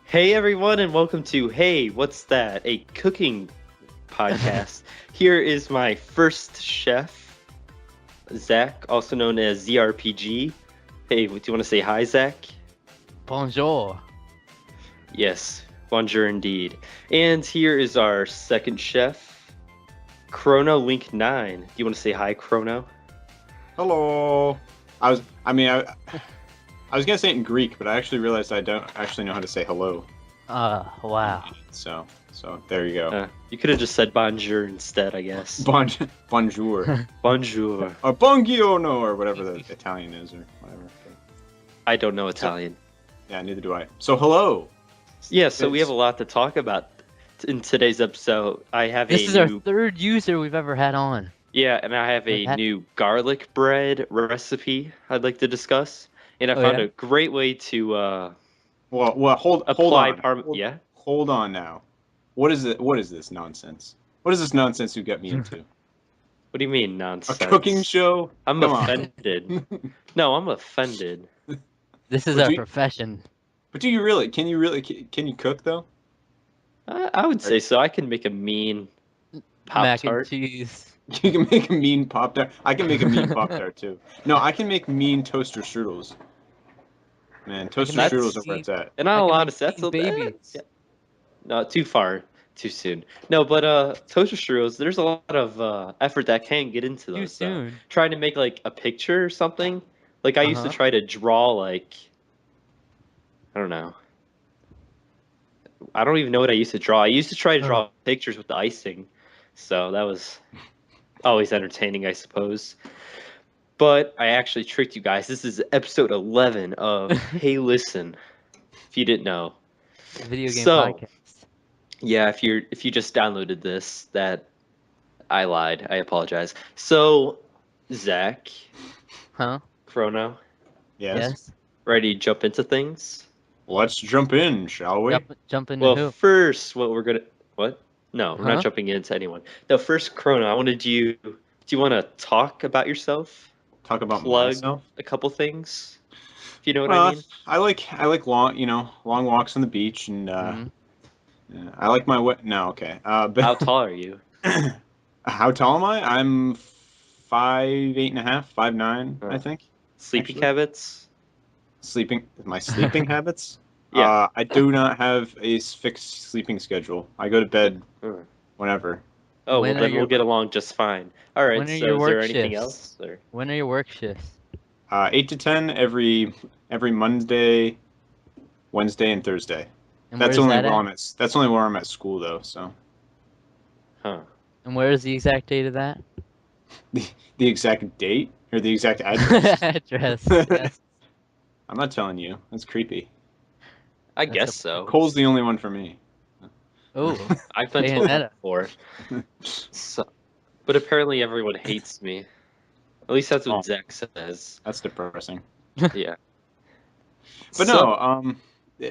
Hey everyone, and welcome to Hey, What's That? A cooking podcast. Here is my first chef, Zach, also known as ZRPG. Hey, do you want to say hi, Zach? Bonjour. Yes, bonjour indeed. And here is our second chef, CronoLink9. Do you want to say hi, Crono? Hello. I was gonna say it in Greek, but I actually realized I don't actually know how to say hello. Wow. So there you go. You could have just said bonjour instead, I guess. Bonjour. Bonjour. Or buongiorno, or whatever the Italian is, or whatever. I don't know Italian. Yeah, neither do I. So hello. Yeah, so we have a lot to talk about in today's episode. This is our third user we've ever had on. Yeah, and I have a new garlic bread recipe I'd like to discuss. And I Oh, found yeah? a great way to Hold apply on. Yeah? Hold on now. What is it? What is this nonsense? What is this nonsense you got me into? What do you mean A nonsense? cooking show? I'm Come offended. No, I'm offended. This is But our do you- profession. But do you really? Can you cook though? I would say so. I can make a mean Mac and Pop-Tart. cheese. You can make a mean Pop-Tart. I can make a mean Pop-Tart too. No, I can make mean toaster strudels. Man, toaster make strudels are where it's at. And I not a can lot make of that's mean babies. yeah. Not too far, too soon. No, but toaster strudels, there's a lot of effort that can get into Too those. Though. soon. Trying to make like a picture or something. Like I used to Uh-huh. try to draw like I don't know. I don't even know what I used to draw. I used to try to draw pictures with the icing, so that was always entertaining, I suppose. But I actually tricked you guys. This is episode 11 of Hey Listen. If you didn't know. Video game So, podcast. yeah, if you just downloaded this, that I lied. I apologize. So, Zach, Huh? Chrono, Yes. ready to jump into things? Let's jump in, shall we? Jump into Well, who? first, what? No, we're not Huh? jumping into anyone. No, first, Chrono, I wanted you. Do you want to talk about yourself? Talk about Plug myself. a couple things, if you know what I Well, mean. I like long walks on the beach, and Mhm. I like my No, okay. But How tall are you? how tall am I? I'm 5'8.5", 5'9", I think. Sleeping Actually. habits? My sleeping habits. Yeah. I do not have a fixed sleeping schedule. I go to bed Mm. whenever. Oh, well, When are then we'll your get along just fine. All right, when are so your is there work anything shifts? else? Or... When are your work shifts? 8 to 10 every Monday, Wednesday, and Thursday. And where's that at? That's only where I'm at school though. So Huh. And where is the exact date of that? the exact date or the exact address. Address. Yes. I'm not telling you. That's creepy. I That's guess a- so. Cole's the only one for me. Oh, I've been told that Bayonetta. before. So, but apparently everyone hates me. At least that's what Oh. Zach says. That's depressing. Yeah. But So- no,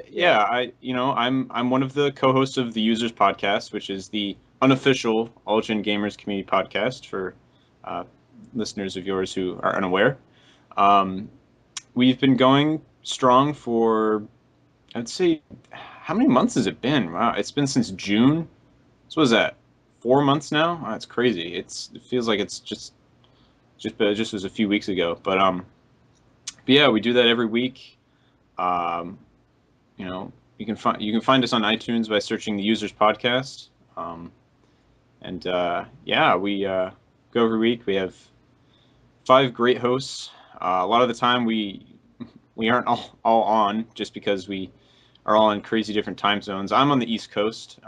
yeah, I'm one of the co-hosts of the Users Podcast, which is the unofficial All Gen Gamers community podcast for listeners of yours who are unaware. We've been going strong for, I'd say, how many months has it been? Wow, it's been since June. So what is that? 4 months now? Oh, it's crazy. It feels like it's just was a few weeks ago. But yeah, we do that every week. You can find us on iTunes by searching the Users Podcast. Yeah, we go every week. We have 5 great hosts. A lot of the time we aren't all on just because we are all in crazy different time zones. I'm on the East Coast,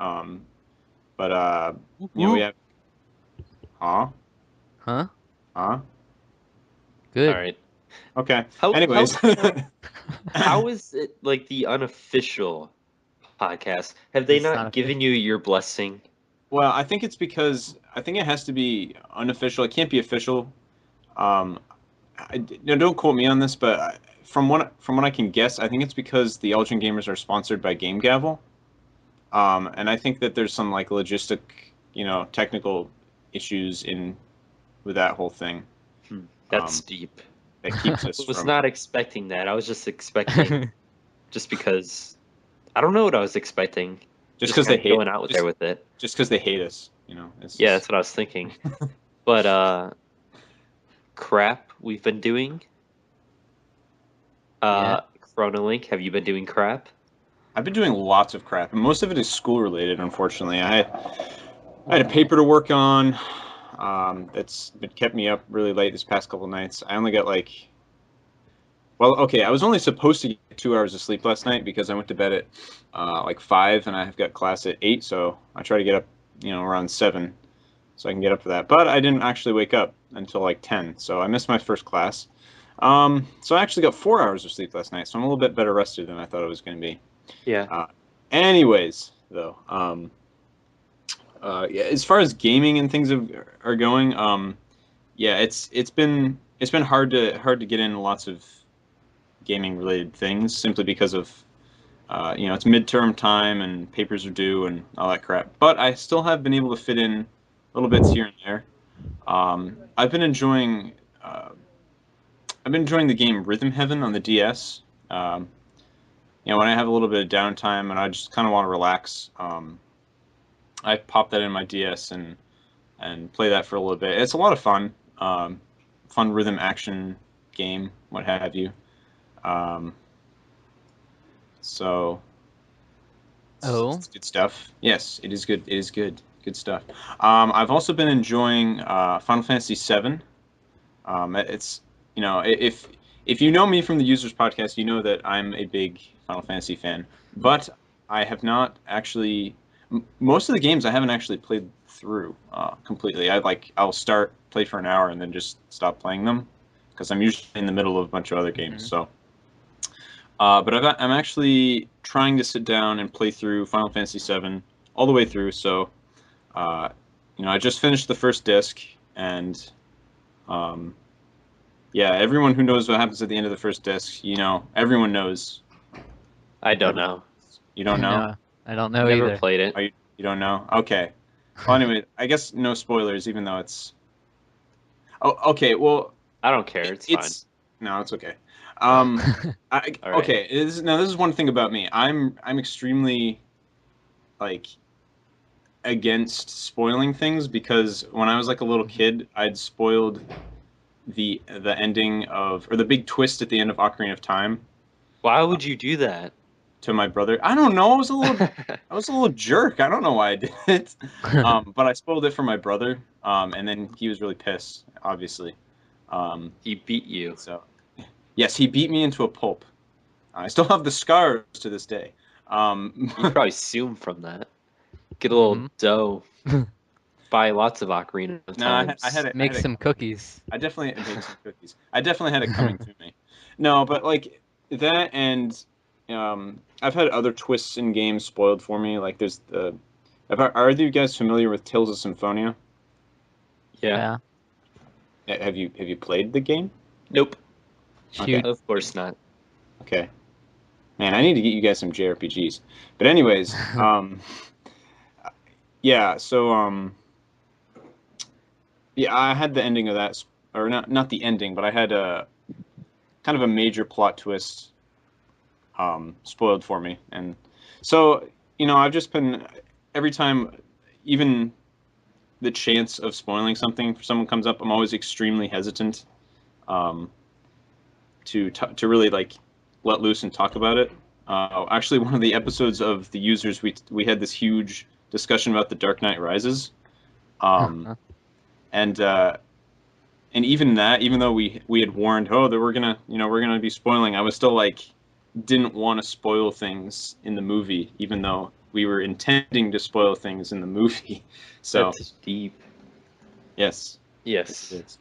but we have Huh? Good. all right. Okay. How, Anyways, how is it like the unofficial podcast? Have they It's not not given you your blessing? well, I think it's because I think it has to be unofficial. It can't be official. Don't quote me on this, but from what I can guess, I think it's because the Elgin Gamers are sponsored by Game Gavel, and I think that there's some like logistic, technical issues with that whole thing. That's deep. That keeps us I was from. not expecting that. I was just expecting, just because I don't know what I was expecting. Just because they kinda hate going out there with it. Just because they hate us, you know. It's Yeah, just... that's what I was thinking. But crap we've been doing. Yeah. CronoLink, have you been doing crap? I've been doing lots of crap, and most of it is school related. Unfortunately, I had a paper to work on. That's been kept me up really late this past couple nights. I only got like, well, okay, I was only supposed to get 2 hours of sleep last night because I went to bed at like 5, and I've got class at 8. So I try to get up, around 7, so I can get up for that. But I didn't actually wake up until like 10, so I missed my first class. So I actually got 4 hours of sleep last night, so I'm a little bit better rested than I thought I was going to be. Yeah. Anyways, though, yeah, as far as gaming and things are going, yeah, it's been hard to get in lots of gaming related things simply because of it's midterm time and papers are due and all that crap. But I still have been able to fit in little bits here and there. I've been enjoying the game Rhythm Heaven on the DS. When I have a little bit of downtime and I just kind of want to relax, I pop that in my DS and play that for a little bit. It's a lot of fun, fun rhythm action game, what have you. So Oh. it's good stuff. Yes, it is good. It is good. Good stuff. I've also been enjoying Final Fantasy VII. It's if you know me from the Users Podcast, you know that I'm a big Final Fantasy fan. But I have not actually. Most of the games I haven't actually played through completely. I'll start, play for an hour, and then just stop playing them because I'm usually in the middle of a bunch of other games. So, but I'm actually trying to sit down and play through Final Fantasy VII all the way through. So, I just finished the first disc, and yeah, everyone who knows what happens at the end of the first disc, everyone knows. I don't know. You don't know? No, I don't know Never either. played it. Oh, you don't know? Okay. Well, anyway, I guess no spoilers, even though it's. Oh, okay. Well, I don't care. It's fine. No, it's okay. All right. Okay. This is one thing about me. I'm extremely like against spoiling things because when I was like a little kid, I'd spoiled the ending of, or the big twist at the end of Ocarina of Time Why would you do that? to my brother. I don't know. I was a little jerk. I don't know why I did it. But I spoiled it for my brother. And then he was really pissed, obviously. He beat you. So yes, he beat me into a pulp. I still have the scars to this day. You could probably sue him from that. Get a little dough. Buy lots of Ocarina of No, Times. I had it. Make some cookies. I definitely made some cookies. I definitely had it coming to me. No, but like that, and I've had other twists in games spoiled for me. Like there's the. Are you guys familiar with Tales of Symphonia? Yeah. Have you played the game? Nope. Shoot. Of course not. Okay. Man, I need to get you guys some JRPGs. But anyways, yeah. So yeah, I had the ending of that, or not the ending, but I had a kind of a major plot twist spoiled for me, and so I've just been every time, even the chance of spoiling something for someone comes up, I'm always extremely hesitant to really like let loose and talk about it. Actually, one of the episodes of the Users, we had this huge discussion about The Dark Knight Rises, and even that, even though we had warned, that we're gonna be spoiling, I was still like didn't want to spoil things in the movie, even though we were intending to spoil things in the movie. So That's deep. yes. Yes. It is.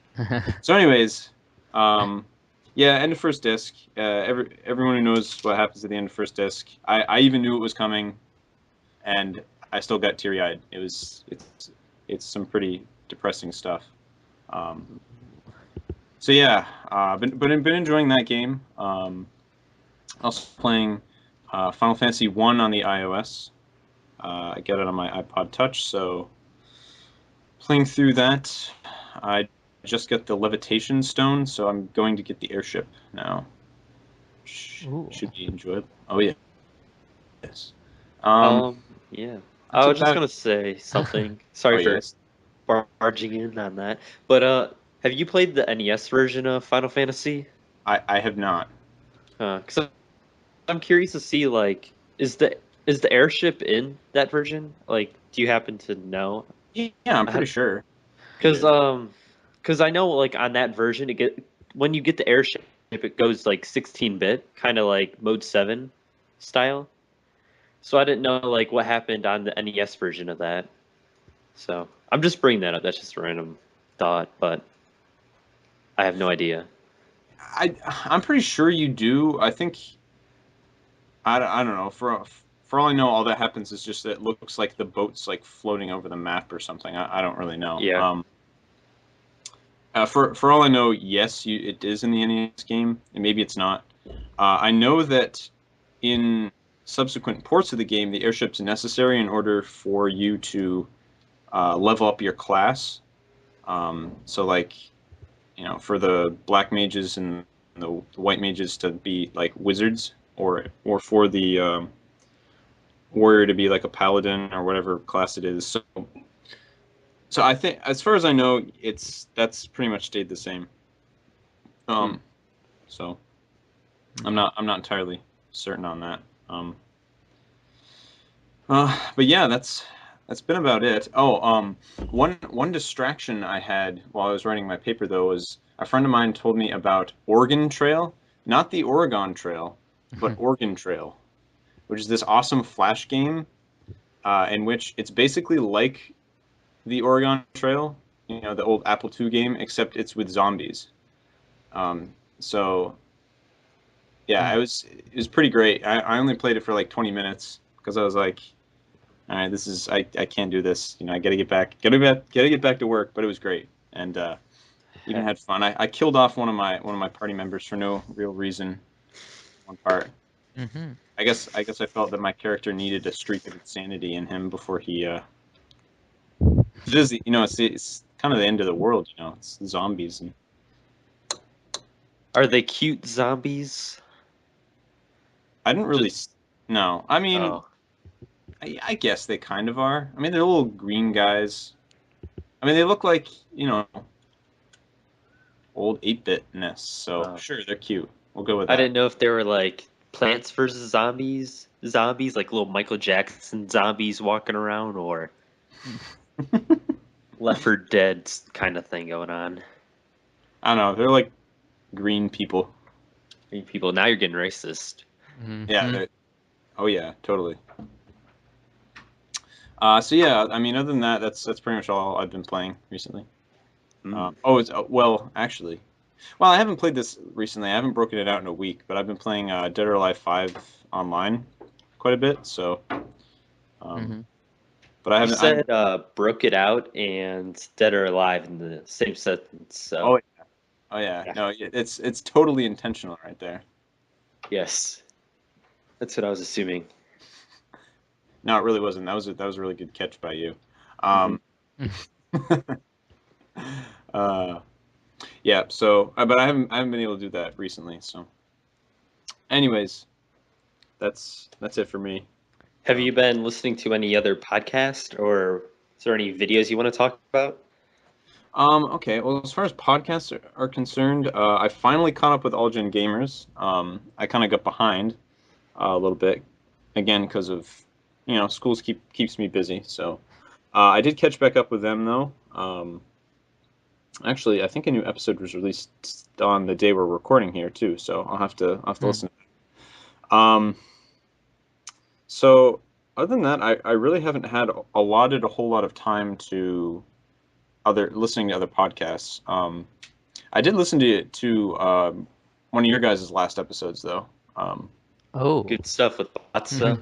So anyways, yeah, end of first disc. Everyone who knows what happens at the end of first disc, I even knew it was coming, and I still got teary-eyed. It's some pretty depressing stuff. So yeah, been enjoying that game. Also playing Final Fantasy 1 on the iOS. I got it on my iPod Touch, so playing through that. I just got the levitation stone, so I'm going to get the airship now. Should be enjoyable. Oh yeah. Yes. Um, Yeah. I that's was just about. gonna say something. Oh Sorry for yes. barging in on that, but have you played the NES version of Final Fantasy? I have not. Because I'm curious to see like, is the airship in that version? Like, do you happen to know? Yeah, I'm pretty sure it Because is. because I know like on that version, when you get the airship, it goes like 16-bit, kind of like Mode 7 style. So I didn't know like what happened on the NES version of that. So I'm just bringing that up. That's just a random thought, but I have no idea. I'm pretty sure you do. I think I don't know. For all I know, all that happens is just that it looks like the boat's like floating over the map or something. I don't really know. Yeah. For all I know, yes, it is in the NES game, and maybe it's not. I know that in subsequent ports of the game, the airship's necessary in order for you to level up your class. So like, for the black mages and the white mages to be like wizards, or for the warrior to be like a paladin or whatever class it is. So I think, as far as I know, that's pretty much stayed the same. Um, so I'm not entirely certain on that. But yeah, that's been about it. Oh, one distraction I had while I was writing my paper though was a friend of mine told me about Oregon Trail, not the Oregon Trail, but Oregon Trail, which is this awesome Flash game, in which it's basically like the Oregon Trail, the old Apple II game, except it's with zombies. So yeah, it was pretty great. I only played it for like 20 minutes because I was like, all right, I can't do this. I gotta get back to work. But it was great, and even had fun. I killed off one of my party members for no real reason. One part. Mm-hmm. I guess I felt that my character needed a streak of insanity in him before he. It is, it's kind of the end of the world. It's zombies, and Are they cute zombies? I didn't really. Just No, I mean, oh, I guess they kind of are. I mean, they're little green guys. I mean, they look like old 8-bitness. So oh. sure, they're cute. We'll go with I that. didn't know if they were like Plants versus Zombies like little Michael Jackson zombies walking around, or Left 4 Dead kind of thing going on. I don't know. They're like green people. You people, now you're getting racist. Yeah. Mm-hmm. Oh yeah, totally. So yeah, I mean, other than that, that's pretty much all I've been playing recently. Mm. It's well, actually, I haven't played this recently. I haven't broken it out in a week, but I've been playing Dead or Alive 5 online quite a bit. So, um, Mm-hmm. but I You haven't. said broke it out and Dead or Alive in the same sentence, so Oh, oh yeah. yeah. No, it's totally intentional right there. Yes, that's what I was assuming. No, it really wasn't. That was a really good catch by you. Hmm. uh, yeah. So, but I haven't been able to do that recently. So, anyways, that's it for me. Have Um, you been listening to any other podcast, or is there any videos you want to talk about? okay. Well, as far as podcasts are concerned, I finally caught up with All Gen Gamers. I kind of got behind a little bit, again because of schools keeps me busy. So, I did catch back up with them though. Actually, I think a new episode was released on the day we're recording here too. So I'll have to listen. Um, so other than that, I really haven't had allotted a whole lot of time to other listening to other podcasts. I did listen to one of your guys' last episodes though. Um, Oh. Good stuff with Batsa.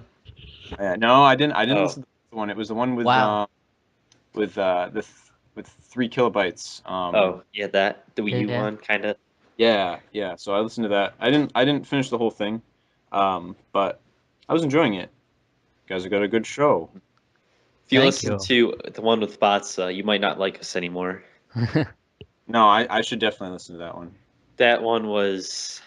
no, I didn't Oh, listen to the one. It was the one Wow. with 3 kilobytes. oh, yeah, the Wii Yeah, U yeah. one, kind of. Yeah. So I listened to that. I didn't finish the whole thing, but I was enjoying it. You guys have got a good show. If you Thank listen you. to the one with Batsa, you might not like us anymore. No, I should definitely listen to that one. That one was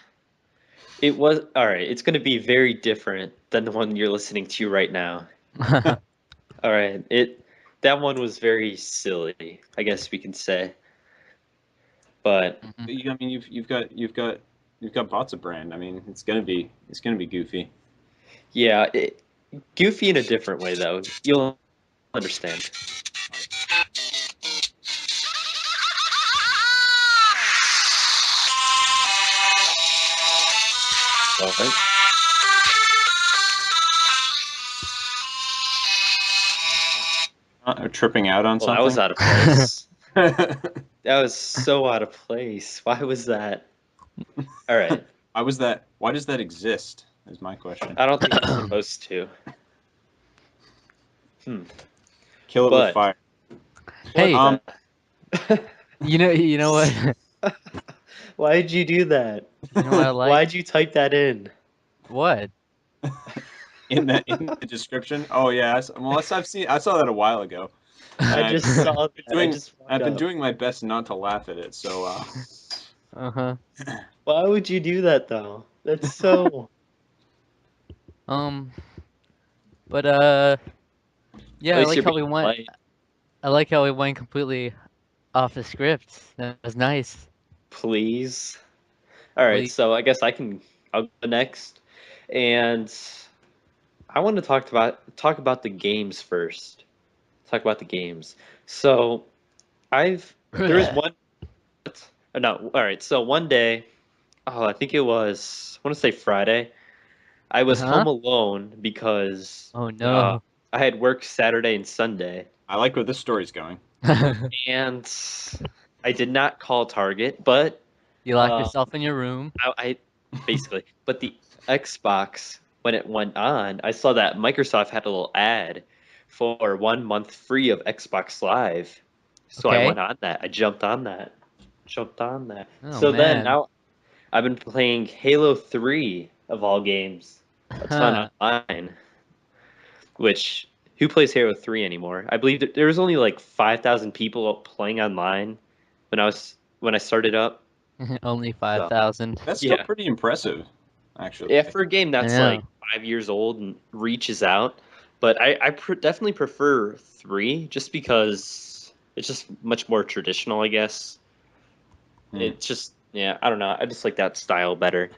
It was all right. It's going to be very different than the one you're listening to right now. All right. That one was very silly, I guess we can say. But I mean, you've got bots of brand. I mean, it's gonna be goofy. yeah, goofy in a different way though. You'll understand. What? Tripping out on Well, that was something. out of place. That was so out of place. Why was that? All right. Why does that exist? Is my question. I don't think it's supposed to. Kill it with But fire. Hey, Um, you know what? why'd you do that? You know what I like? Why'd you type that in? What? in the description. Oh yeah. I saw that a while ago. And I just saw that. I just I've woke been up. doing my best not to laugh at it. So Uh-huh. Why would you do that though? That's so. Um, but At yeah, least you're being polite. I like how we went completely off the script. That was nice. Please. All right. Please. So I guess I'll go next, and I want to talk about the games first. Talk about the games. So there was one. No. All right. So one day, oh, I think it was. I want to say Friday. I was Huh? home alone because Oh no. I had work Saturday and Sunday, I like where this story's going. and I did not call Target, but You locked uh, yourself in your room. I basically, but the Xbox when it went on, I saw that Microsoft had a little ad for 1 month free of Xbox Live, so I Okay. went on that. I jumped on that. Jumped on that. Oh So then man. now I've been playing Halo 3 of all games a ton online, which who plays Halo 3 anymore? I believe that there was only like 5,000 people playing online when I started up. Only So 5,000. That's still yeah, pretty impressive, actually. yeah, for a game I that's like know. 5 years old and reaches out, but definitely prefer 3 just because it's just much more traditional, I guess. Hmm. It's just yeah, I don't know. I just like that style better.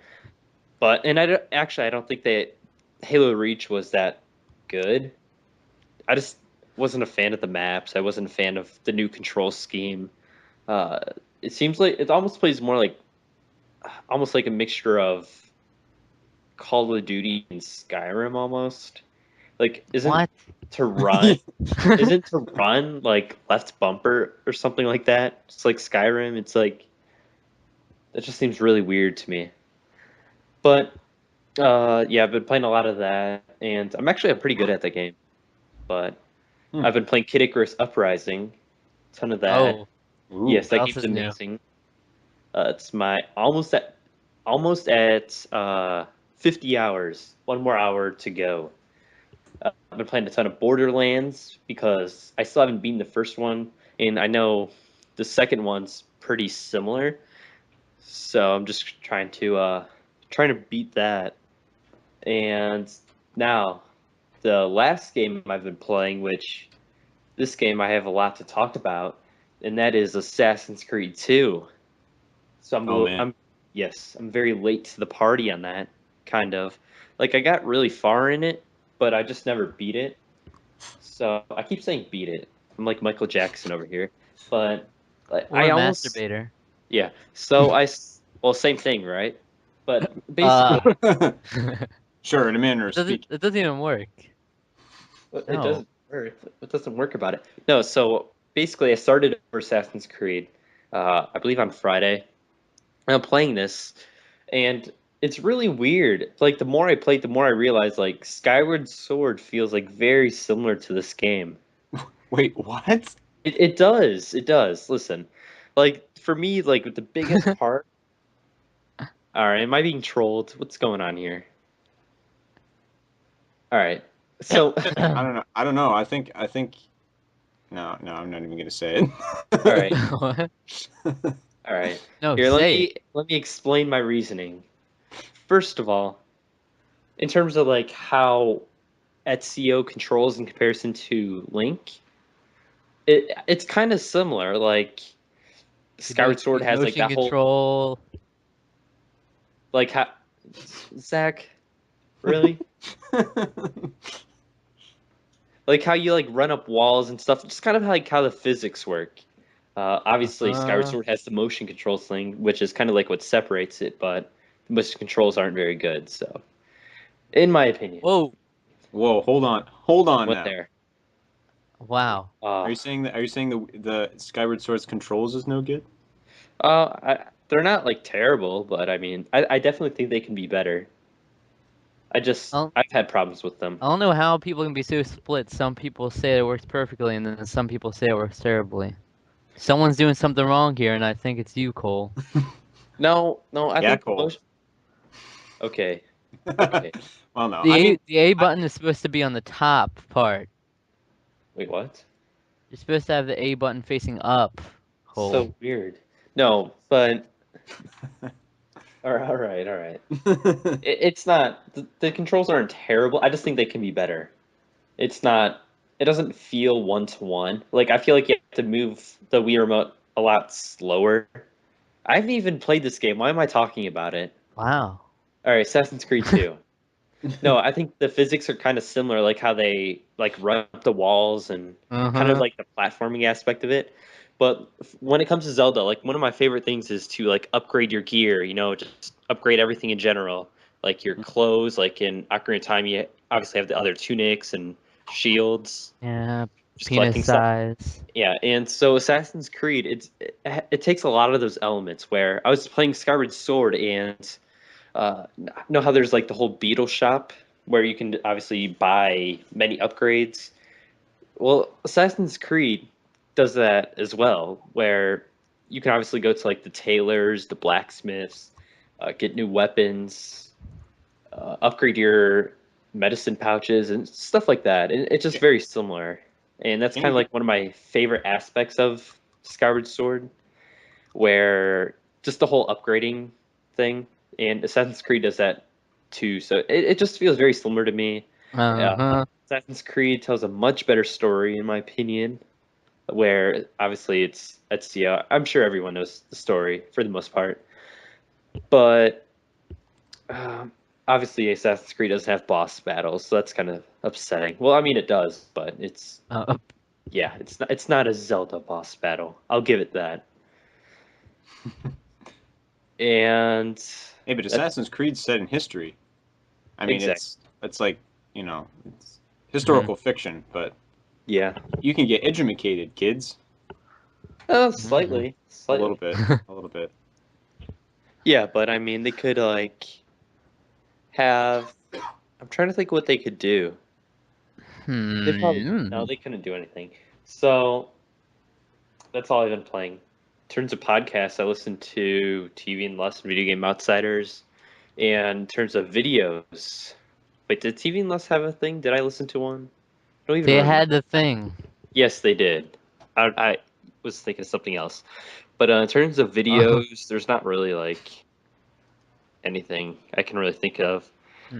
But and I don't think that Halo Reach was that good. I just wasn't a fan of the maps. I wasn't a fan of the new control scheme. Uh, it seems like it almost plays more like almost like a mixture of Call of Duty and Skyrim almost. Like What? isn't to run like left bumper or something like that? It's like Skyrim. It's like that just seems really weird to me. But yeah, I've been playing a lot of that, and I'm pretty good at that game. But Hmm. I've been playing Kid Icarus Uprising, ton of that. Oh, Ooh. Yes, what that else game's is new? amazing. It's my almost at 50 hours. One more hour to go. I've been playing a ton of Borderlands because I still haven't beaten the first one, and I know the second one's pretty similar. So I'm just trying to beat that. And now the last game I've been playing, which this game I have a lot to talk about, and that is Assassin's Creed 2. So Oh man. I'm very late to the party on that, kind of. Like I got really far in it, but I just never beat it. So I keep saying beat it. I'm like Michael Jackson over here, but Or I a almost masturbator. yeah. Well, same thing, right? But Uh, basically, Sure, in a manner of speaking. it doesn't even work. it No. doesn't work. It doesn't work about it. No, so basically, I started over Assassin's Creed. I believe on Friday. And I'm playing this, and it's really weird. Like the more I played, the more I realized like Skyward Sword feels like very similar to this game. Wait, what? It does. It does. Listen, like for me, like the biggest part. All right, am I being trolled? What's going on here? All right, so I don't know. I don't know. I think no, I'm not even gonna say it. all right, What? all right. No, Here, say it. let me explain my reasoning. first of all, in terms of like how Ezio controls in comparison to Link, it's kind of similar. Like Skyward Sword has like motion that whole control. like how Zach, really? Like how you like run up walls and stuff. Just kind of like how the physics work. Obviously, Skyward Sword has the motion control thing, which is kind of like what separates it, but the motion controls aren't very good. So, in my opinion, Whoa! Whoa, hold on what now. there? Wow. Are you saying that? Are you saying the Skyward Sword's controls is no good? They're not like terrible, but I mean, I definitely think they can be better. I've had problems with them. I don't know how people can be so split. Some people say it works perfectly, and then some people say it works terribly. Someone's doing something wrong here, and I think it's you, Cole. No, I Yeah, think Cole. Okay. Okay. Well, no. The A button is supposed to be on the top part. Wait, what? You're supposed to have the A button facing up, Cole. So weird. No, but all right. It's not the controls aren't terrible. I just think they can be better. It's not. It doesn't feel one to one. Like I feel like you have to move the Wii remote a lot slower. I haven't even played this game. Why am I talking about it? Wow. All right, Assassin's Creed 2. No, I think the physics are kind of similar, like how they like run up the walls and kind of like the platforming aspect of it. But when it comes to Zelda, like one of my favorite things is to like upgrade your gear, just upgrade everything in general. Like your clothes, like in Ocarina of Time, you obviously have the other tunics and shields, Yeah, just penis collecting stuff. size. Yeah, and so Assassin's Creed, it takes a lot of those elements where I was playing Skyward Sword and know how there's like the whole Beetle shop where you can obviously buy many upgrades. Well, Assassin's Creed does that as well, where you can obviously go to like the tailors, the blacksmiths, get new weapons, upgrade your medicine pouches and stuff like that. And it's just very similar. And that's kind of like one of my favorite aspects of Skyward Sword, where just the whole upgrading thing, and Assassin's Creed does that too. So it just feels very similar to me. Assassin's Creed tells a much better story, in my opinion, where obviously it's Ezio. I'm sure everyone knows the story for the most part, but obviously Assassin's Creed doesn't have boss battles, so that's kind of upsetting. Well, I mean it does, but yeah, it's not a Zelda boss battle. I'll give it that. And Hey, but Assassin's Creed's set in history. I mean, Exactly. it's like, it's historical fiction, but yeah, you can get educated, kids. slightly. A little bit. A little bit. Yeah, but I mean, they could like have. I'm trying to think what they could do. They probably no, they couldn't do anything. So that's all I've been playing. In terms of podcasts, I listen to TV and Less and Video Game Outsiders. And in terms of videos, wait, did TV and Less have a thing? Did I listen to one? I don't even They remember. had the thing. Yes, they did. I was thinking of something else. But in terms of videos, there's not really like anything I can really think of.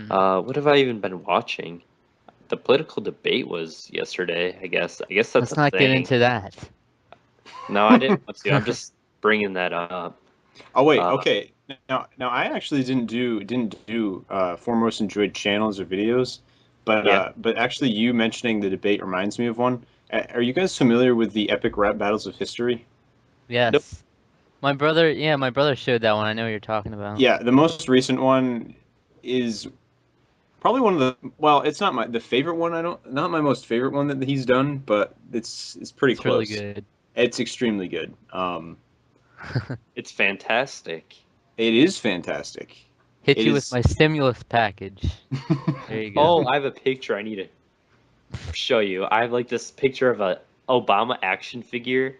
What have I even been watching? The political debate was yesterday, I guess. I guess that's Let's a not thing. get into that. No, I didn't want to. I'm just bringing that up. Oh wait, okay. Now I actually didn't do foremost enjoyed channels or videos, but actually you mentioning the debate reminds me of one. Are you guys familiar with the epic rap battles of history? Yes. Nope. My brother showed that one. I know what you're talking about. Yeah, the most recent one is probably one of it's not the favorite one. Not my most favorite one that he's done, but it's pretty close. Really good. It's extremely good. It's fantastic. It is fantastic. Hit you with my stimulus package. There you go. Oh, I have a picture I need to show you. I have like this picture of a Obama action figure,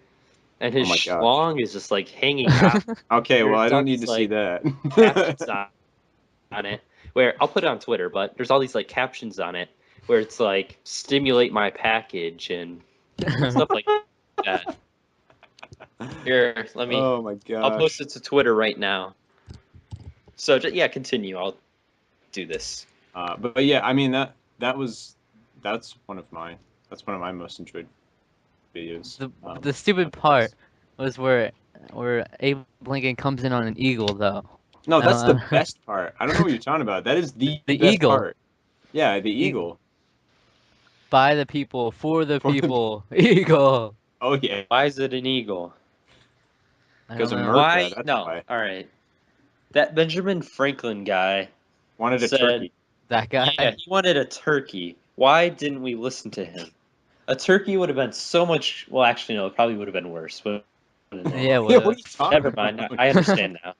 and his schlong is just like hanging out. Okay, well I don't need to see that. Captions on it, where I'll put it on Twitter, but there's all these like captions on it where it's like stimulate my package and stuff like that. Here, let me. Oh my gosh. I'll post it to Twitter right now. So yeah, continue. I'll do this. But yeah, I mean that's one of my most enjoyed videos. The stupid part was where Abe Lincoln comes in on an eagle, though. No, that's the Uh, best part. I don't know what you're talking about. That is the The best eagle. part. Yeah, the eagle. By the people, for the For the people, eagle. Oh yeah, Why is it an eagle? I because don't know. America. Why? That's No. why. All right. That Benjamin Franklin guy Wanted a said, turkey. That guy. yeah, he wanted a turkey. Why didn't we listen to him? A turkey would have been so much. Well, actually, no, it probably would have been worse. Wouldn't it? Yeah, Yeah, what well, are you talking Never about? mind. I understand now.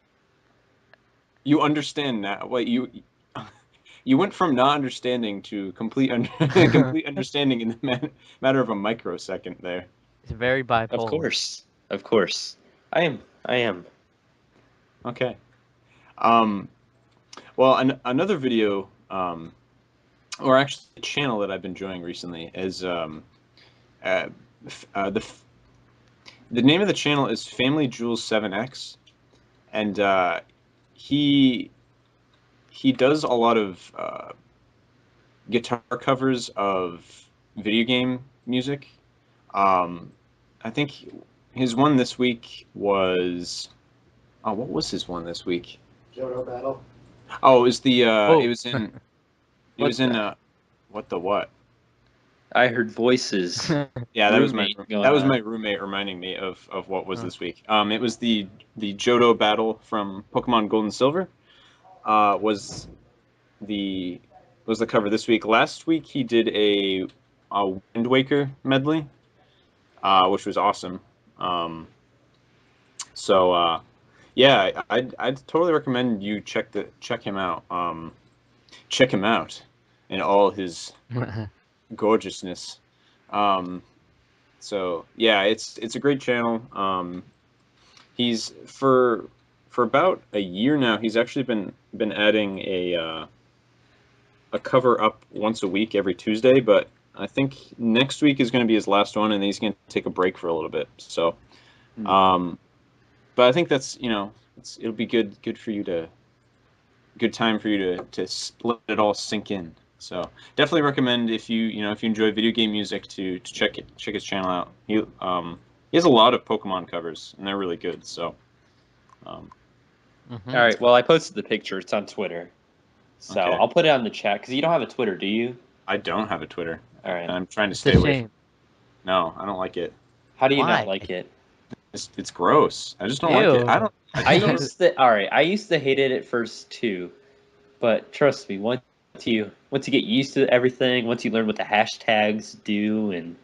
You understand now. Wait, you went from not understanding to complete complete understanding in the matter of a microsecond there. it's very bipolar. Of course. Of course. I am. I am. Okay. Well, another video, or actually a channel that I've been enjoying recently is the name of the channel is Family Jewels 7X, and he does a lot of guitar covers of video game music. I think his one this week was what was his one this week? Johto Battle. Oh, it was the Oh. it was in what the what? I heard voices. Yeah, that was Roommate going my on. roommate reminding me of what was this week. It was the Johto battle from Pokemon Gold and Silver. Was the cover this week. Last week he did a Wind Waker medley, which was awesome. So yeah, I'd totally recommend you check him out. Check him out in all his gorgeousness. So yeah, it's a great channel. He's for about a year now. He's actually been adding a cover up once a week every Tuesday, but I think next week is going to be his last one, and then he's going to take a break for a little bit. So, but I think that's it'll be good for you to good time for you to let it all sink in. So definitely recommend if you enjoy video game music to check his channel out. He has a lot of Pokemon covers and they're really good. So All right. Well, I posted the picture. It's on Twitter. So Okay. I'll put it on the chat because you don't have a Twitter, do you? I don't have a Twitter. All right. I'm trying to It's stay a away. shame. No, I don't like it. How do you Why? not like it? It's gross. I just don't like it. Ew. I don't. I used to. All right. I used to hate it at first too, but trust me, once you get used to everything, once you learn what the hashtags do and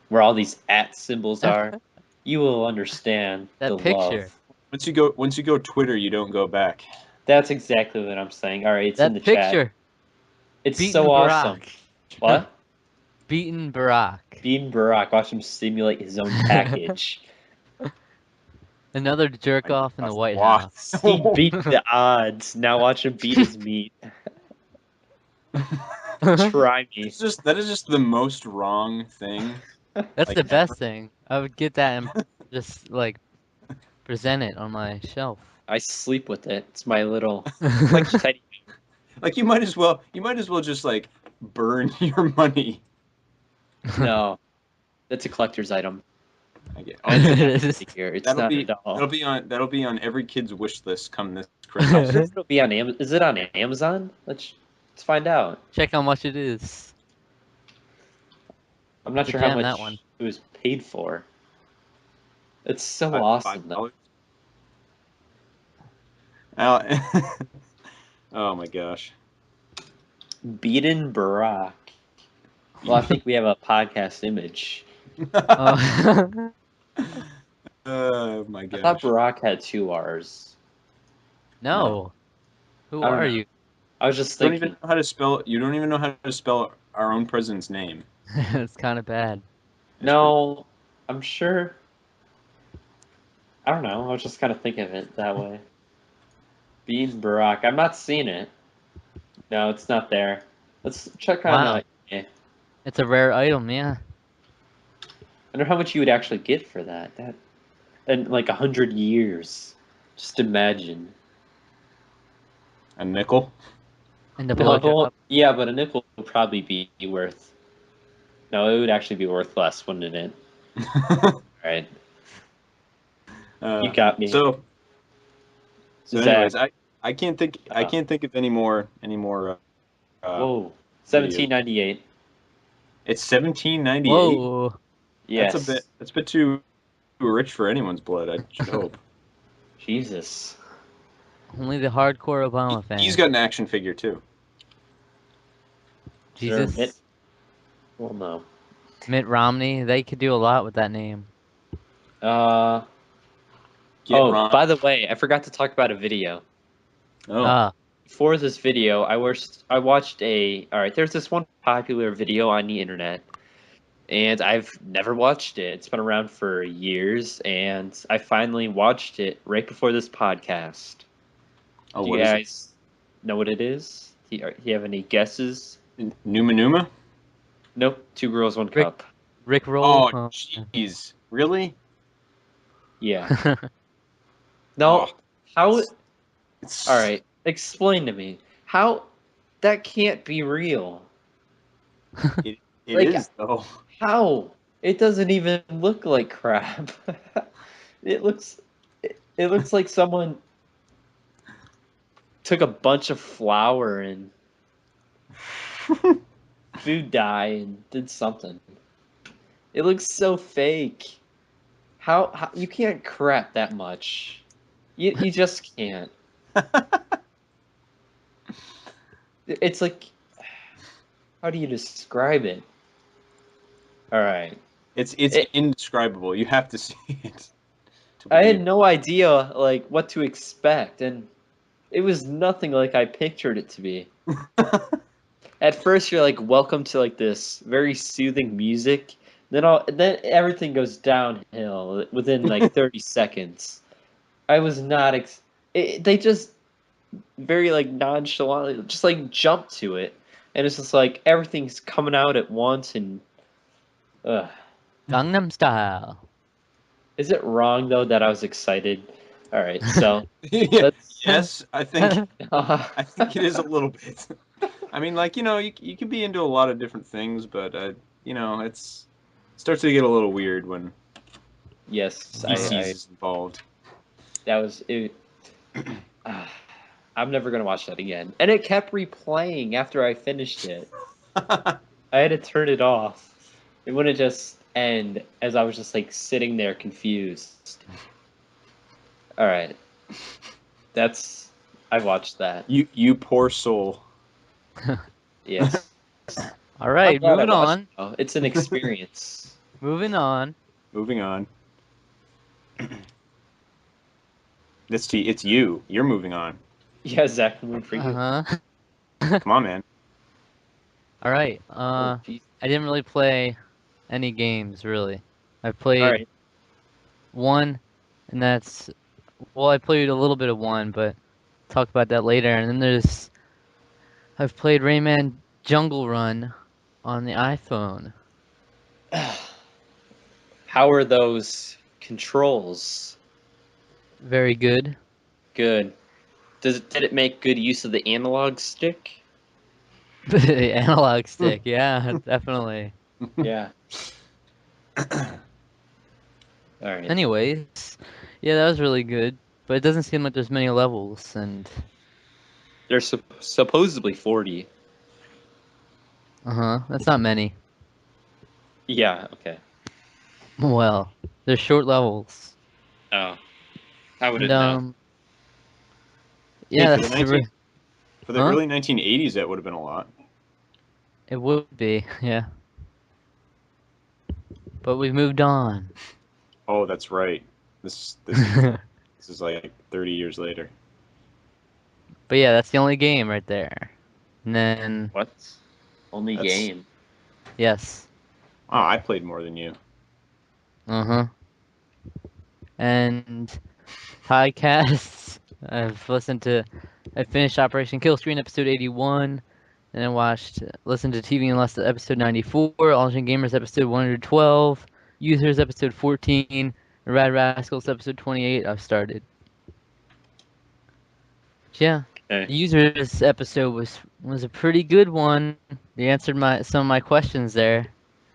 where all these @ symbols are, you will understand That the picture. love. Once you go Twitter, you don't go back. That's exactly what I'm saying. All right, it's in the That chat. picture. It's Beaten so awesome. Barack. What? Beaten Barack. Beaten Barack. Watch him simulate his own package. Another jerk off in the White Wow. House. He beat the odds. Now watch him beat his meat. Try me. That is just the most wrong thing. That's Like, the best thing. I would get that and just like present it on my shelf. I sleep with it. It's my little like teddy. Like you might as well just like burn your money. No, that's a collector's item. I get. Here, it's That'll not be at all. that'll be on every kid's wish list come this Christmas. It'll be on Amazon. Is it on Amazon? Let's find out. Check how much it is. I'm not The sure how gem, much that one. it was paid for. It's so $5. awesome. Though. Oh my gosh. Beaten Barack. Well, I think we have a podcast image. Oh. Oh my I gosh. thought Barack had 2 R's. No. Who I don't are know. you? I was just You don't thinking. even know how to spell. You don't even know how to spell our own president's name. It's kind of bad. No, I'm sure. I don't know. I was just kind of thinking of it that way. Beaten Barack. I'm not seeing it. No, it's not there. Let's check on. Wow. It's a rare item, yeah. I wonder how much you would actually get for that. That in like 100 years. Just imagine. A nickel. And the No, blowjob. yeah, but a nickel would probably be worth. No, it would actually be worth less, wouldn't it? All right, you got me. So Zach. anyways, I can't think of any more Whoa, video. 1798. It's 1798. Whoa. Yes. That's a bit too rich for anyone's blood, I should hope. Jesus. Only the hardcore Obama fans. He's got an action figure too. Jesus. Mitt? Well, no. Mitt Romney. They could do a lot with that name. By the way, I forgot to talk about a video. Oh. For this video, I watched there's this one popular video on the internet, and I've never watched it. It's been around for years, and I finally watched it right before this podcast. Oh, Do what you is guys know what it is? Do you have any guesses? it? Numa? Nope. Two Girls, One Cup. Rick Roll. Oh, jeez. Really? Yeah. No. Oh. How? It's... All right. Explain to me how that can't be real. It Like, is though. How? It doesn't even look like crap. It looks like someone took a bunch of flour and food dye and did something. It looks so fake. How you can't crap that much? You just can't. It's like, how do you describe it? All right. It's indescribable. You have to see it. I had no idea like what to expect, and it was nothing like I pictured it to be. At first, you're like, welcome to like this very soothing music. Then everything goes downhill within like 30 seconds. I was not. They just very like nonchalantly just like jump to it, and it's just like everything's coming out at once. And Gangnam Style. is it wrong though that I was excited? All right, so Yeah, yes, I think uh, it is a little bit. I mean, like, you can be into a lot of different things, but it starts to get a little weird when yes, feces is involved. that was it. I'm never gonna watch that again. And it kept replaying after I finished it. I had to turn it off. It wouldn't just end as I was just like sitting there confused. All right, I watched that. You poor soul. Yes. All right, I'm glad I moving watched on. it, though. It's an experience. Moving on. Moving on. It's you. You're moving on. Yeah, Zach, I'm for you. Uh-huh. Come on, man. All right. Oh, geez. I didn't really play any games, really. I played All right. one, and that's... Well, I played a little bit of one, but talk about that later. And then I've played Rayman Jungle Run on the iPhone. How are those controls? Very good. Good. Did it make good use of the analog stick? The analog stick, yeah, definitely. Yeah. All right. Anyways, yeah, that was really good, but it doesn't seem like there's many levels, and There's supposedly 40. that's not many. Yeah. Okay. Well, they're short levels. Oh, I wouldn't And, know. yeah, Hey, for the Huh? early 1980s, that would have been a lot. It would be, yeah. But we've moved on. Oh, that's right. This is like 30 years later. But yeah, that's the only game right there. And then, What? Only That's- game. yes. Oh, I played more than you. And podcasts. I finished Operation Killscreen episode 81, and I listened to TV and Lust episode 94, Alternate Gamers episode 112, Users episode 14, and Rad Rascals episode 28. I've started. Yeah, Okay. The user's episode was a pretty good one. They answered some of my questions there.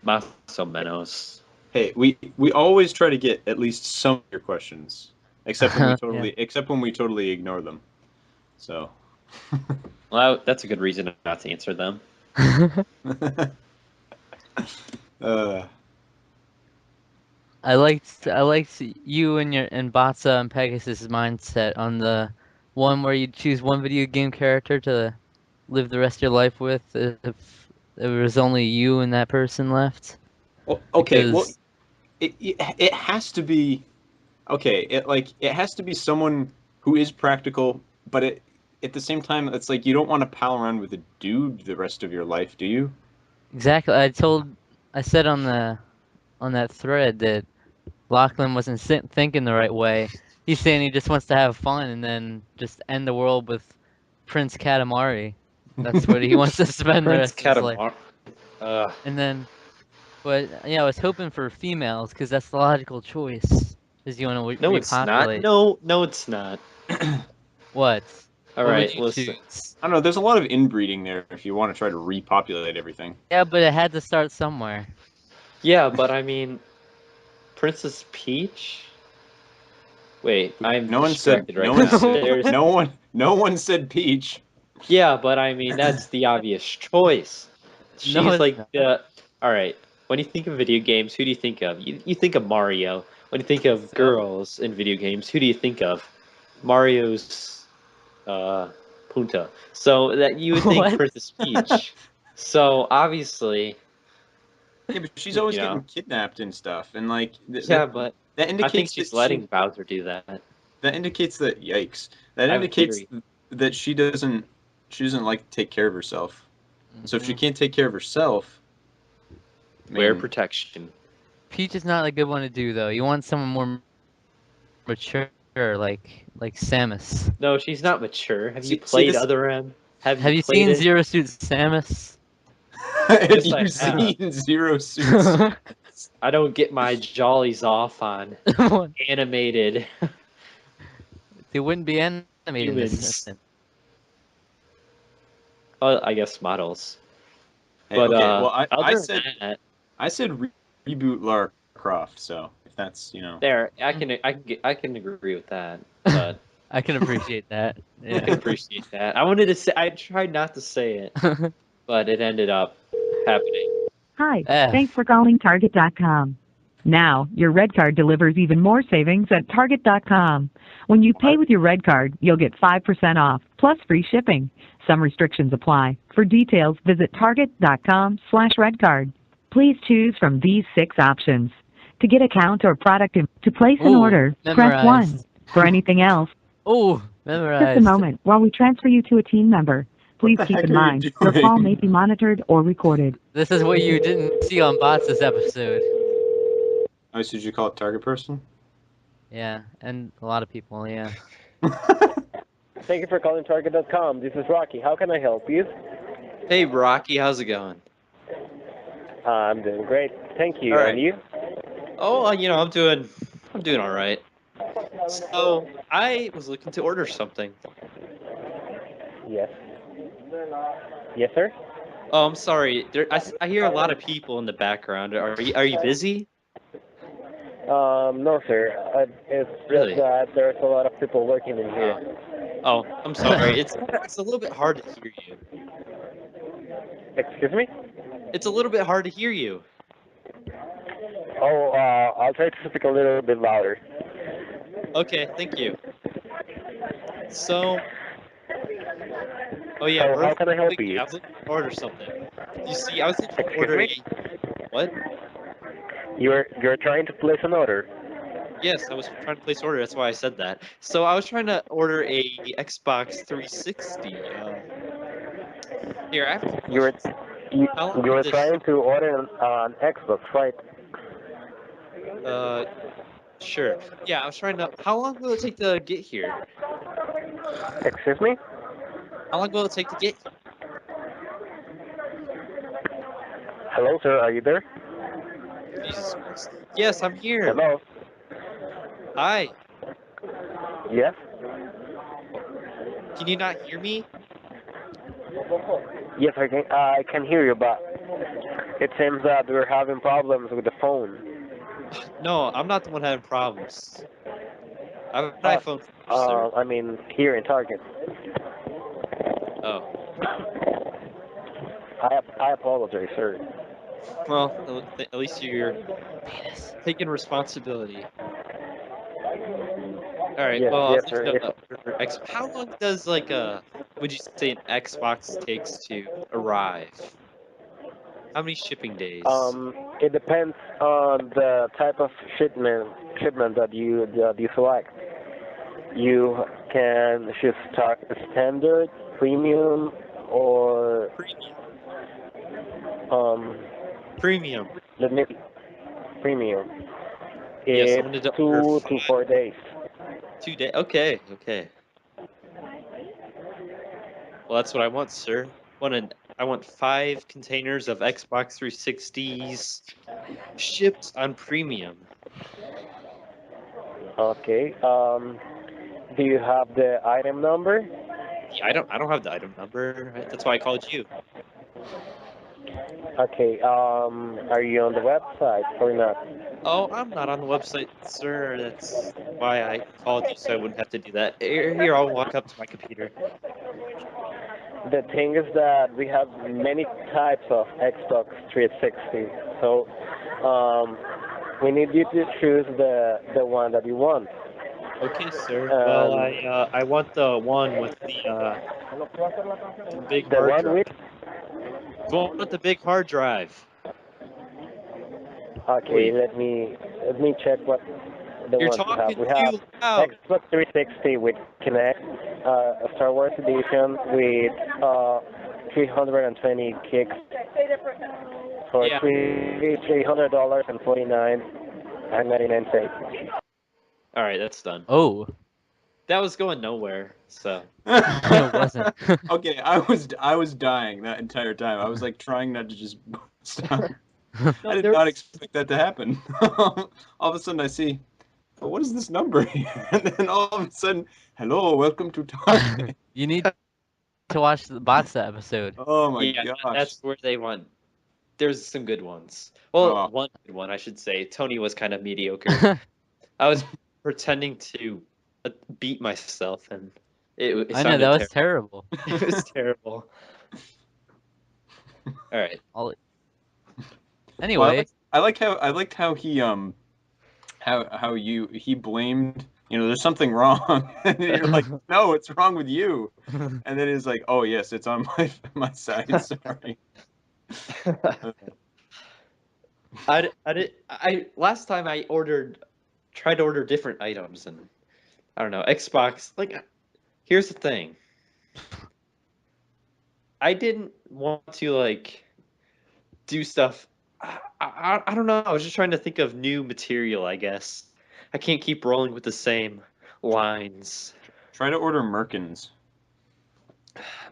Más o menos. Hey, we always try to get at least some of your questions, except when we Yeah. totally ignore them. So. Well, that's a good reason not to answer them. I liked you and Batsa and Pegasus' mindset on the one where you choose one video game character to live the rest of your life with if there was only you and that person left. Well, okay, well, Because it has to be okay. It has to be someone who is practical, but at the same time, it's like you don't want to pal around with a dude the rest of your life, do you? exactly, I said on that thread that Lachlan wasn't thinking the right way. He's saying he just wants to have fun and then just end the world with Prince Katamari. That's what he wants to spend the Prince rest of his life. Katamari. And then, but yeah, I was hoping for females because that's the logical choice. Is you want to No, it's not. repopulate? No, it's not. What? All What would right, you listen. choose? I don't know. There's a lot of inbreeding there if you want to try to repopulate everything. Yeah, but it had to start somewhere. Yeah, but I mean, Princess Peach. Wait, I'm No one said. distracted right No one now. said. No one said Peach. Yeah, but I mean, that's the obvious choice. No, She's it's like not. the. All right. When you think of video games, who do you think of? You think of Mario. When you think of girls in video games, who do you think of? Mario's Punta. So that you would think What? Princess Peach. So obviously, Yeah, but she's always you getting know. kidnapped and stuff, and like Yeah, but that I think indicates she's that letting Bowser do that. that indicates that yikes. That I have a indicates theory. that she doesn't like to take care of herself. So if she Mhm. can't take care of herself, I Wear mean, protection. Peach is not a good one to do though. You want someone more mature, like Samus. No, she's not mature. Have you see played this. Other M? Have you Have you played seen it? Zero Suit Samus? Have Yes, you I have. seen Zero Suits? I don't get my jollies off on animated They wouldn't be animated in this humans. system. Well, I guess models. Hey, But okay. Well, I other than said that, reboot Lara Croft. So if that's there I can agree with that. But I can appreciate that. I can Yeah. appreciate that. I wanted to say I tried not to say it, but it ended up happening. Hi, thanks F. for calling Target.com. Now, your red card delivers even more savings at Target.com. When you pay what? with your red card, you'll get 5% off, plus free shipping. Some restrictions apply. For details, visit Target.com/redcard. Please choose from these 6 options. To get account or product to place an Ooh, order, press 1. memorized. For anything else, Ooh, just a memorized. moment while we transfer you to a team member. What Please the keep heck in are you mind, your call may doing? be monitored or recorded. This is what you didn't see on Bots this episode. Oh, so did you call it Target person? Yeah, and a lot of people, yeah. Thank you for calling Target.com. This is Rocky. How can I help you? Hey Rocky, how's it going? I'm doing great. Thank you. All right. And you? Oh, I'm doing all right. So I was looking to order something. Yes. Yes, sir? Oh, I'm sorry. I hear a lot of people in the background. Are you busy? No, sir. It's Really? just that there's a lot of people working in here. Oh, I'm sorry. It's a little bit hard to hear you. Excuse me? It's a little bit hard to hear you. Oh, I'll try to speak a little bit louder. Okay, thank you. So, oh yeah, So real how can I help quick, you? I was looking to order something. You see, I was looking to Excuse order me? what? You're trying to place an order. Yes, I was trying to place order. That's why I said that. So I was trying to order a Xbox 360. Here, I have a You were question. How long you will were this? trying to order an Xbox, right? Uh, sure. Yeah, I was trying to. How long will it take to get here? Excuse me? How long will it take to get Hello, sir. Are you there? here? Jesus Christ. Yes, I'm here. Hello? Hi. Yes? Can you not hear me? Yes, I can hear you, but it seems that we're having problems with the phone. No, I'm not the one having problems. I have an iPhone 4, sir. I mean, here in Target. Oh. I apologize, sir. Well, at least you're taking responsibility. All right. Yes, Well, yes, I'll sir. just order how long does would you say an Xbox takes to arrive? How many shipping days? It depends on the type of shipment that you select. You can choose standard, premium, or Premium. let me premium. Yes, I It's wanted to order 2 to 4 days. 2 days. Okay, okay. Well, that's what I want, sir. I want 5 containers of Xbox 360s shipped on premium. Okay. Do you have the item number? Yeah, I don't have the item number. Right? That's why I called you. Okay. Are you on the website or not? Oh, I'm not on the website, sir. That's why I called you, so I wouldn't have to do that. Here, I'll walk up to my computer. The thing is that we have many types of Xbox 360, so we need you to choose the one that you want. Okay, sir. Well, I want the one with the big The hard one drive. with The one with the big hard drive. okay, Wait. let me check what the You're ones we have. talking We have too loud. Xbox 360 with Kinect, a Star Wars edition with 320 gigs for Yeah. $300.99. All right, that's done. Oh, That was going nowhere. So it wasn't. Okay, I was dying that entire time. I was like trying not to just stop. I did not expect that to happen. All of a sudden I see, oh, what is this number here? And then all of a sudden, hello, welcome to Target. You need to watch the box set episode. Oh my yeah, gosh. that's where they want. There's some good ones. Well, Oh. one good one, I should say. Tony was kind of mediocre. I was pretending to beat myself, and it I know sounded that was terrible. It was terrible. All right. Anyway, Well, I liked how he how he blamed, there's something wrong, and you're like, no, it's wrong with you, and then he's like, oh yes, it's on my side, sorry. I last time I tried to order different items, and I don't know, Xbox. Here's the thing. I didn't want to do stuff. I don't know. I was just trying to think of new material, I guess. I can't keep rolling with the same lines. Try to order Merkins.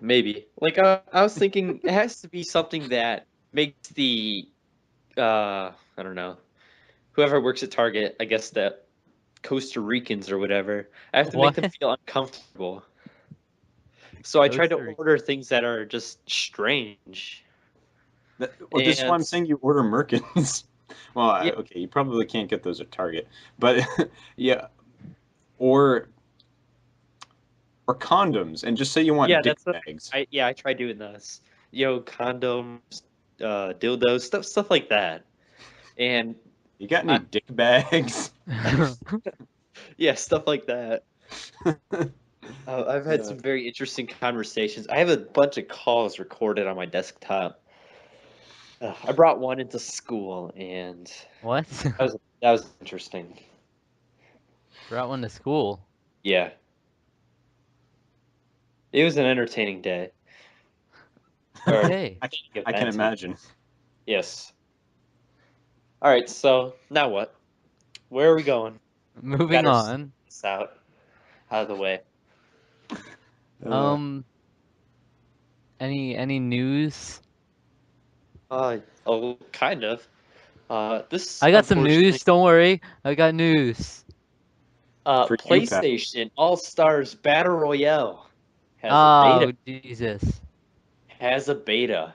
Maybe. I was thinking it has to be something that makes the I don't know, whoever works at Target, I guess the Costa Ricans or whatever. I have to make them What? feel uncomfortable. So I tried to Costa Rica. order things that are just strange. This is why I'm saying you order Merkins. Well, Yeah. okay, you probably can't get those at Target, but yeah, or condoms, and just say you want dick bags. I tried doing those. Condoms, dildos, stuff like that. And You got any dick bags? yeah, stuff like that. I've had some very interesting conversations. I have a bunch of calls recorded on my desktop. I brought one into school, and What? that was interesting. Brought one to school. Yeah, it was an entertaining day. Okay. I can imagine. Yes. All right. So now what? Where are we going? Moving on. This out of the way. Any news? Kind of. This. I got some news. Don't worry. I got news. For you, Pat. PlayStation All Stars Battle Royale. Has a beta. Jesus. Has a beta.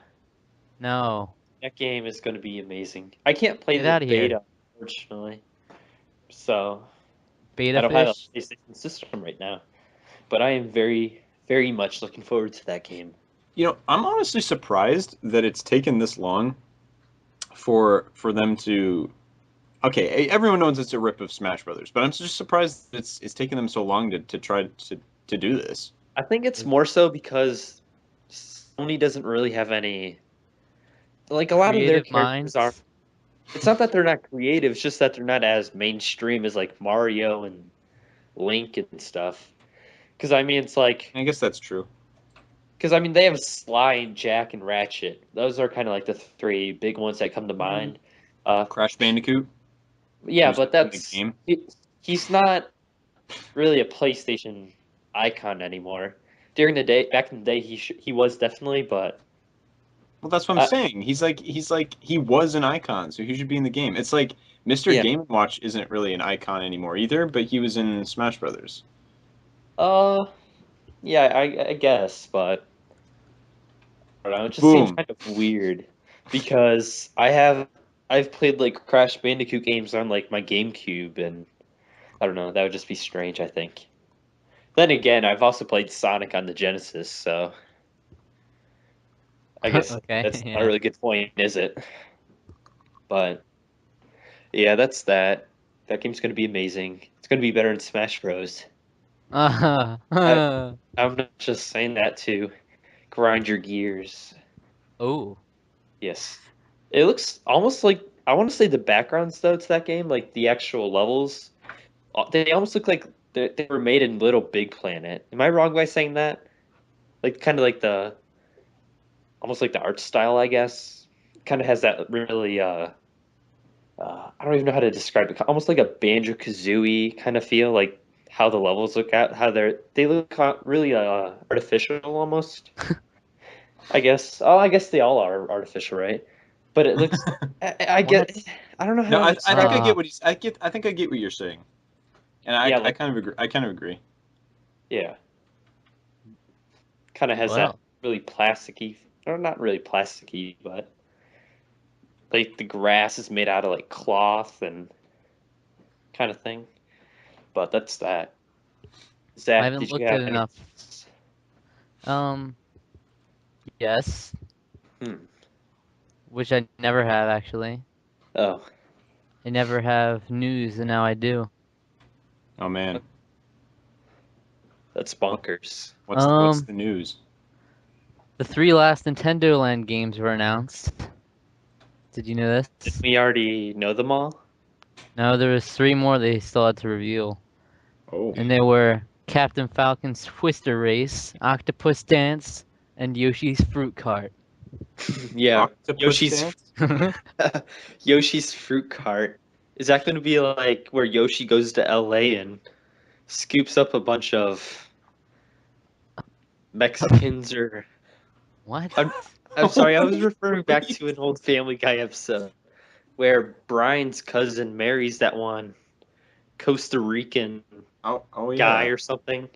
No. That game is going to be amazing. I can't play Get the outta here. beta, unfortunately. So Beta I don't have a fish? PlayStation system right now. But I am very, very much looking forward to that game. You know, I'm honestly surprised that it's taken this long for them to. Okay, everyone knows it's a rip of Smash Brothers, but I'm just surprised that it's taken them so long to try to do this. I think it's more so because Sony doesn't really have any. Like, a lot of their Creative characters minds? are. It's not that they're not creative, it's just that they're not as mainstream as, like, Mario and Link and stuff. Because, I mean, it's like. I guess that's true. Because, I mean, they have Sly and Jack and Ratchet. Those are kind of like the three big ones that come to mind. Crash Bandicoot. Yeah, who's but in the that's. game. He's not really a PlayStation icon anymore. During the day, back in the day, he was definitely, but Well, that's what I'm saying. He's like he was an icon, so he should be in the game. It's like Mr. Yeah. Game & Watch isn't really an icon anymore either, but he was in Smash Brothers. yeah, I guess, but I don't know. It just seems Boom. kind of weird because I've played like Crash Bandicoot games on like my GameCube, and I don't know. That would just be strange, I think. Then again, I've also played Sonic on the Genesis, so I guess Okay, that's not yeah. a really good point, is it? But yeah, that's that. That game's gonna be amazing. It's gonna be better than Smash Bros. I'm not just saying that to grind your gears. Oh. Yes. It looks almost like I want to say the backgrounds though to that game, like the actual levels, they almost look like they were made in Little Big Planet. Am I wrong by saying that? Like kind of like the almost like the art style, I guess. Kind of has that really I don't even know how to describe it. Almost like a Banjo-Kazooie kind of feel, like how the levels look at how they look really artificial almost. I guess. Oh, I guess they all are artificial, right? But it looks. I get. What? I don't know how No, to I think describe I it. get what he's. I think I get what you're saying, and Yeah, I like kind of agree. I kind of agree. yeah, kind of has that Well. really plasticky, or not really plasticky, but like the grass is made out of like cloth and kind of thing. But that's that. I Zach, haven't did you looked at have any? enough. Um, yes. Hmm. Which I never have, actually. Oh, I never have news, and now I do. Oh man, that's bonkers. what's the news? The 3 last Nintendo Land games were announced. Did you know this? Did we already know them all? No, there was 3 more they still had to reveal. Oh, And they were Captain Falcon's Twister Race, Octopus Dance, and Yoshi's Fruit Cart. Yeah, Octopus Yoshi's Dance? Yoshi's Fruit Cart. Is that going to be like where Yoshi goes to LA and scoops up a bunch of Mexicans or What? I'm sorry, I was referring back to an old Family Guy episode where Brian's cousin marries that one Costa Rican Oh guy yeah. or something.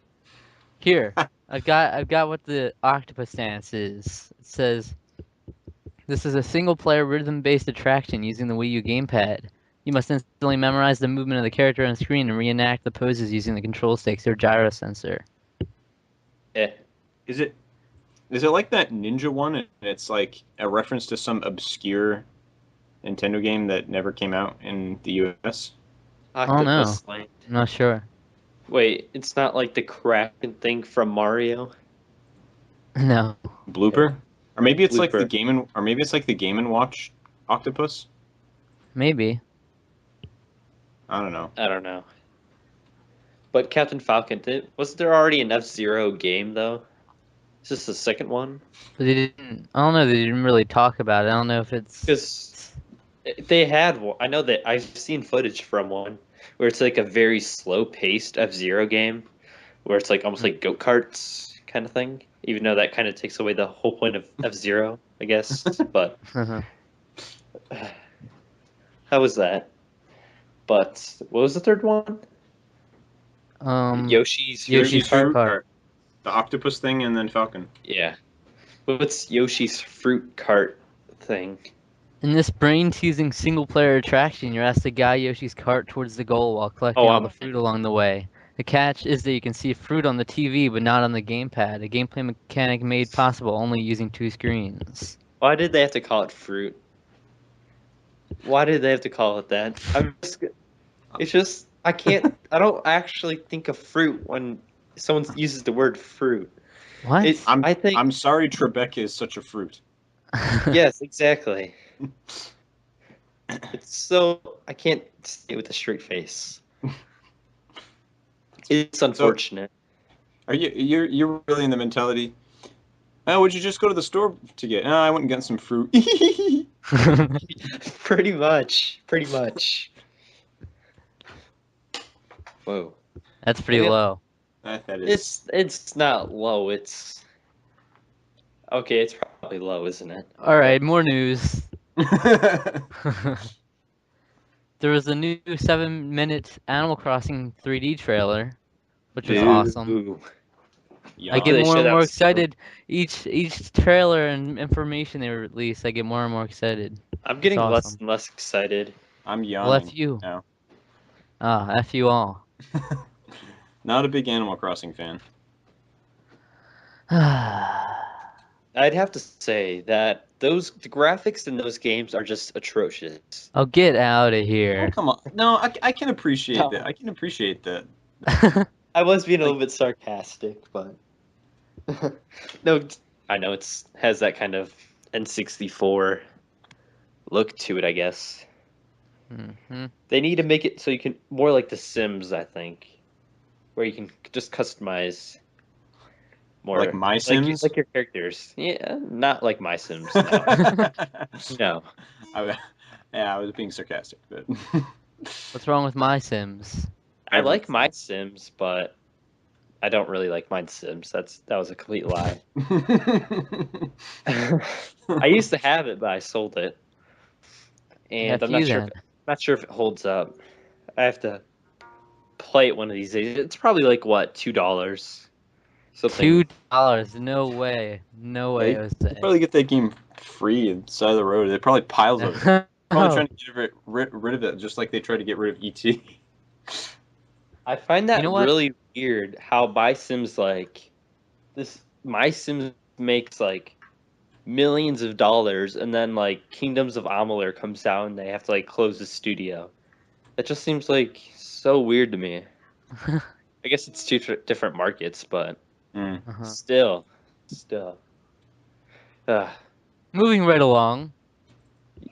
Here, I've got what the Octopus Dance is. It says, this is a single-player rhythm-based attraction using the Wii U gamepad. You must instantly memorize the movement of the character on screen and reenact the poses using the control sticks or gyro sensor. Eh. Is it like that Ninja one? And it's like a reference to some obscure Nintendo game that never came out in the US. Oh no, Octopus Land. I'm not sure. Wait, it's not like the Kraken thing from Mario? No. Blooper? Or maybe it's like the Blooper. or maybe it's like the Game and Watch octopus. Maybe. I don't know. I don't know. But Captain Falcon, wasn't there already an F-Zero game though? Is this the second one? But they didn't. I don't know. They didn't really talk about it. I don't know if it's. Because they had one. I know that I've seen footage from one where it's like a very slow-paced F-Zero game, where it's like almost like go-karts kind of thing. Even though that kind of takes away the whole point of F-Zero, I guess. But how was that? But what was the third one? Um, Yoshi's Yoshi's Fruit Fruit Cart. Cart. The octopus thing and then Falcon. Yeah. What's Yoshi's fruit cart thing? In this brain-teasing single-player attraction, you're asked to guide Yoshi's cart towards the goal while collecting all the fruit along the way. The catch is that you can see fruit on the TV, but not on the gamepad, a gameplay mechanic made possible only using 2 screens. Why did they have to call it fruit? Why did they have to call it that? It's just, I don't actually think of fruit when someone uses the word fruit. What? I'm sorry Trebek is such a fruit. Yes, exactly. It's so, I can't say it with a straight face. It's unfortunate. So, you're really in the mentality? Oh, would you just go to the store to get? Oh, I went and got some fruit. Pretty much. Whoa. That's pretty low. That is. It's not low. It's okay. It's probably low, isn't it? All right, more news. There was a new 7-minute Animal Crossing 3D trailer, which was awesome. I get more and more excited. Each trailer and information they release, I get more and more excited. I'm getting less and less excited. I'm yawning. Well, F you. Now. F you all. Not a big Animal Crossing fan. I'd have to say that the graphics in those games are just atrocious. Oh, get out of here! Oh, come on. No, I can appreciate that. I can appreciate that. I was being a little bit sarcastic, but no, I know it has that kind of N64 look to it, I guess. Mm-hmm. They need to make it so you can more like The Sims, I think, where you can just customize more like My Sims, like your characters. Yeah, not like My Sims. No. No. I was being sarcastic, but What's wrong with My Sims? I like My Sims, but I don't really like My Sims. That was a complete lie. I used to have it, but I sold it, and I'm not sure if it holds up. I have to play it one of these days. It's probably like what, $2. Something. $2? No way. No way. They probably get that game free inside the road. They're probably piles of it. Probably trying to get rid of it, just like they tried to get rid of ET. I find that really weird. How My Sims My Sims makes like millions of dollars, and then like Kingdoms of Amalur comes out and they have to like close the studio. That just seems like so weird to me. I guess it's 2 different markets, but still. Moving right along.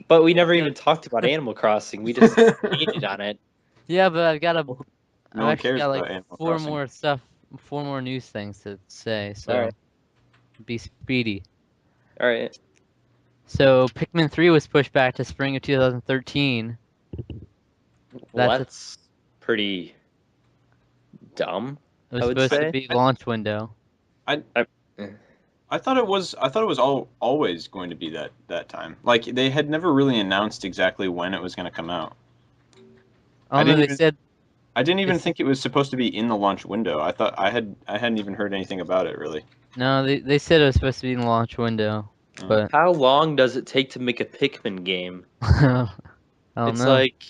But we never even talked about Animal Crossing. We just hated on it. Yeah, but I've got one cares got about like Animal 4 Crossing. more news things to say. So All right. Be speedy. All right. So Pikmin 3 was pushed back to spring of 2013. That's pretty dumb. It was supposed to be launch window. I thought it was always going to be that time. Like they had never really announced exactly when it was going to come out. I didn't even think it was supposed to be in the launch window. I thought I hadn't even heard anything about it really. No, they said it was supposed to be in the launch window. But how long does it take to make a Pikmin game? I don't know. Like,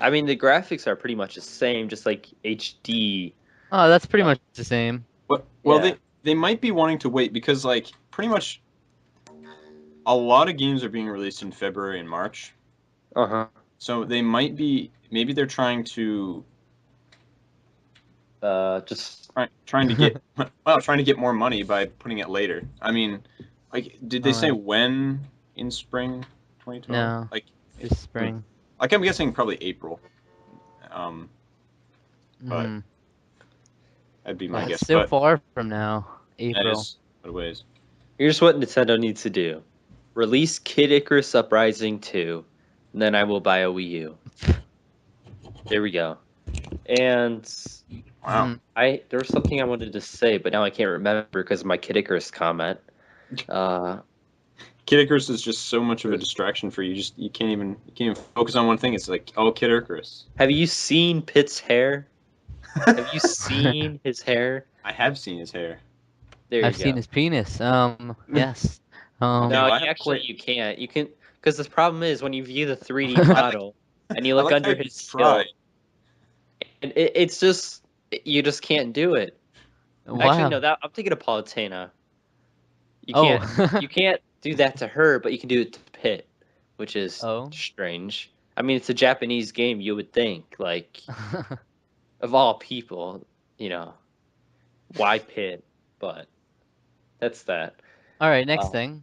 I mean, the graphics are pretty much the same, just like HD. Oh, that's pretty much the same. Well, they might be wanting to wait because, like, pretty much a lot of games are being released in February and March. So they might be, maybe they're trying to trying to get more money by putting it later. I mean, like, did they say when in spring 2012? No, like this spring. Like, I'm guessing probably April. But that'd be my guess. Still far from now. April. That is what it is. Here's what Nintendo needs to do: release Kid Icarus Uprising 2, and then I will buy a Wii U. There we go. And wow, there was something I wanted to say, but now I can't remember because of my Kid Icarus comment. Kid Icarus is just so much of a distraction for you. You can't even focus on one thing. It's like, oh, Kid Icarus. Have you seen Pitt's hair? Have you seen his hair? I have seen his hair. There you I've seen go. his penis. Yes. Okay, No, well, I have actually, quite- you can't. You can, because the problem is when you view the 3D model and you I look like under how you his try. skill, and it's just you just can't do it. Actually, no, Wow. that I'm thinking of Palutena. You Oh. can't do that to her, but you can do it to Pit, which is Oh. strange. I mean, it's a Japanese game. You would think, like, of all people, why Pit? But that's that. All right. Next Um, thing.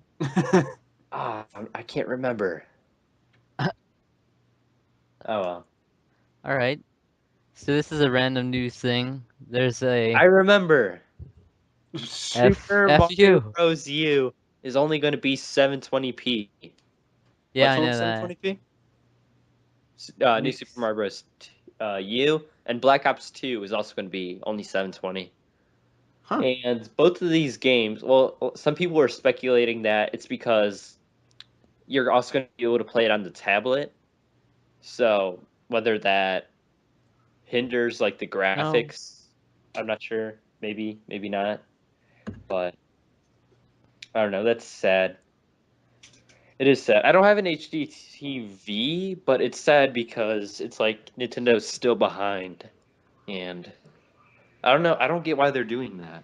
I can't remember. Oh well. All right. So this is a random news thing. There's a I remember. Super F Mario you. Bros. U is only going to be 720p. Yeah, Which I one's know that. 720p? New Super Mario Bros. U and Black Ops 2 is also going to be only 720. Huh. And both of these games, well, some people are speculating that it's because you're also going to be able to play it on the tablet. So whether that hinders like the graphics, I'm not sure. Maybe not. But I don't know. That's sad. It is sad. I don't have an HD TV, but it's sad because it's like Nintendo's still behind, and I don't know. I don't get why they're doing that.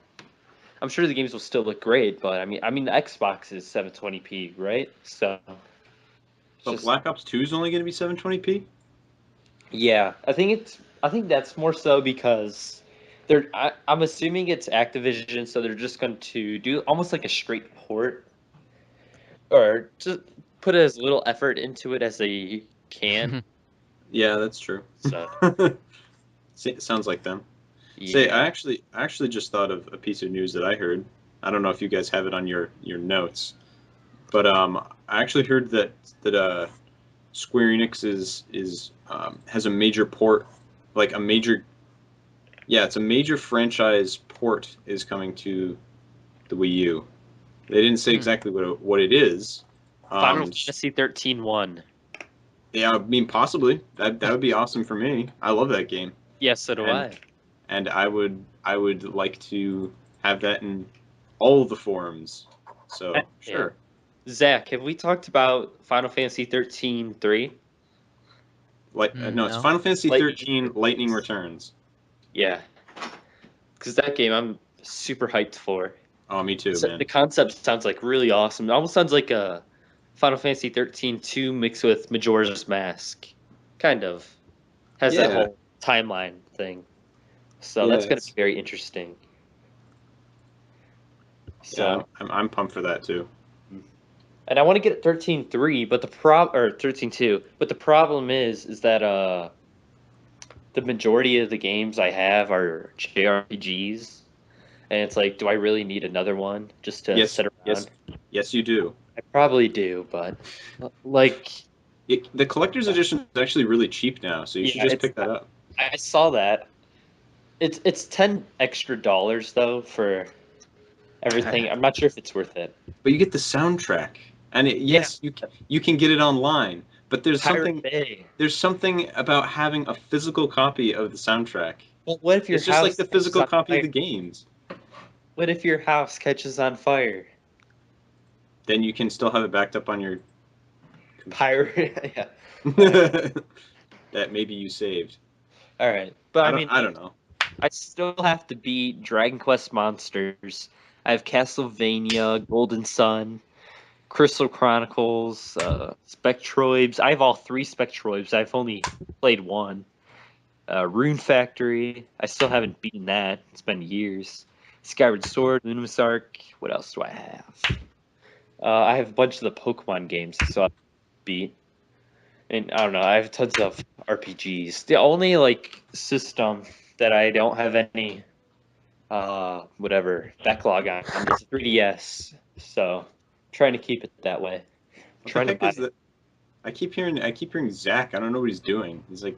I'm sure the games will still look great, but I mean the Xbox is 720p, right? So it's But just Black Ops 2 is only going to be 720p? yeah. I think that's more so because I'm assuming it's Activision, so they're just going to do almost like a straight port, or just put as little effort into it as they can. Yeah, that's true. So Sounds like them. Say, yeah. I actually just thought of a piece of news that I heard. I don't know if you guys have it on your notes, but I actually heard that Square Enix is has a major port, like a major, yeah, it's a major franchise port is coming to the Wii U. They didn't say exactly what it is. Final Um, Fantasy 13 won. yeah, I mean possibly that would be awesome for me. I love that game, Yes, so do and I. and I would like to have that in all the forms. So Yeah. sure. Zach, have we talked about Final Fantasy 13 3? Like no, it's No. Final Fantasy Lightning 13 Lightning Returns. Yeah, because that game I'm super hyped for. Oh, me too, So man. the concept sounds like really awesome. It almost sounds like a Final Fantasy 13 2 mixed with Majora's Mask. Kind of. Has that Yeah, whole timeline thing. So yeah, that's going to be very interesting. yeah. So, I'm pumped for that too. and I want to get 13.3, but or 13.2, but the problem is that the majority of the games I have are JRPGs, and it's like, do I really need another one just to Yes, sit yes, around? yes, you do. I probably do, but like, The collector's edition is actually really cheap now, so you should yeah, just it's pick that up. I saw that. It's $10 extra though for everything. I'm not sure if it's worth it. But you get the soundtrack, and yes, you can get it online. But Pirate Bay. there's something about having a physical copy of the soundtrack. Well, what if your It's just like house the catches physical on copy of fire? the games. What if your house catches on fire? Then you can still have it backed up on your Pirate, yeah. that maybe you saved. All right, but I mean, I don't know. I still have to beat Dragon Quest Monsters. I have Castlevania, Golden Sun, Crystal Chronicles, Spectroids. I have all three Spectroids. I've only played one. Rune Factory. I still haven't beaten that. It's been years. Skyward Sword, Luminous Arc. What else do I have? I have a bunch of the Pokemon games, so I beat. And I don't know. I have tons of RPGs. The only like system that I don't have any whatever backlog on is 3DS. So trying to keep it that way. What Trying the to heck buy is that? I keep hearing Zach. I don't know what he's doing. He's like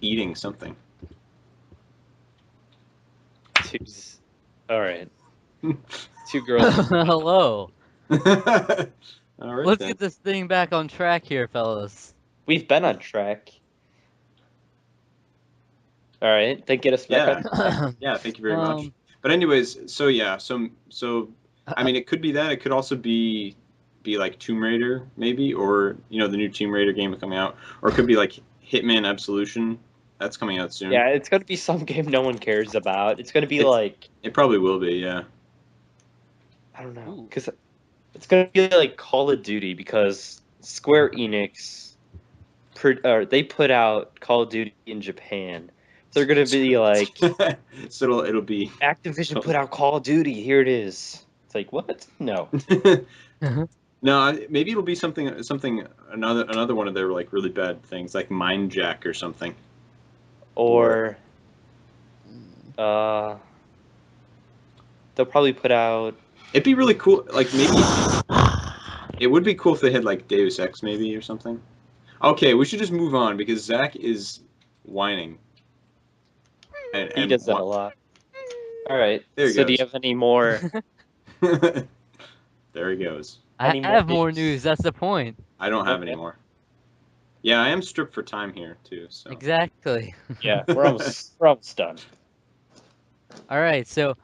eating something. two. All right, two girls. Hello. All right Let's then. get this thing back on track here, fellas. We've been on track. All right, then get us back Yeah. on track. Yeah, thank you very much. But anyways, so yeah, so I mean, it could be that. It could also be like Tomb Raider, maybe, or the new Tomb Raider game coming out, or it could be like Hitman Absolution. That's coming out soon. Yeah, it's gonna be some game no one cares about. It's gonna be like It probably will be, yeah. I don't know, because it's gonna be like Call of Duty because Square Enix, they put out Call of Duty in Japan. They're gonna be like, so it'll be Activision put out Call of Duty. Here it is. It's like what? No. No, maybe it'll be something another one of their like really bad things, like Mind Jack or something. Or they'll probably put out. It'd be really cool. Like maybe it would be cool if they had like Deus Ex maybe or something. Okay, we should just move on because Zach is whining. He does that a lot. All right. There he so goes. do you have any more? There he goes. I have more news. That's the point. I don't have any more. Yeah, I am stripped for time here too. So Exactly. Yeah, we're almost done. All right, so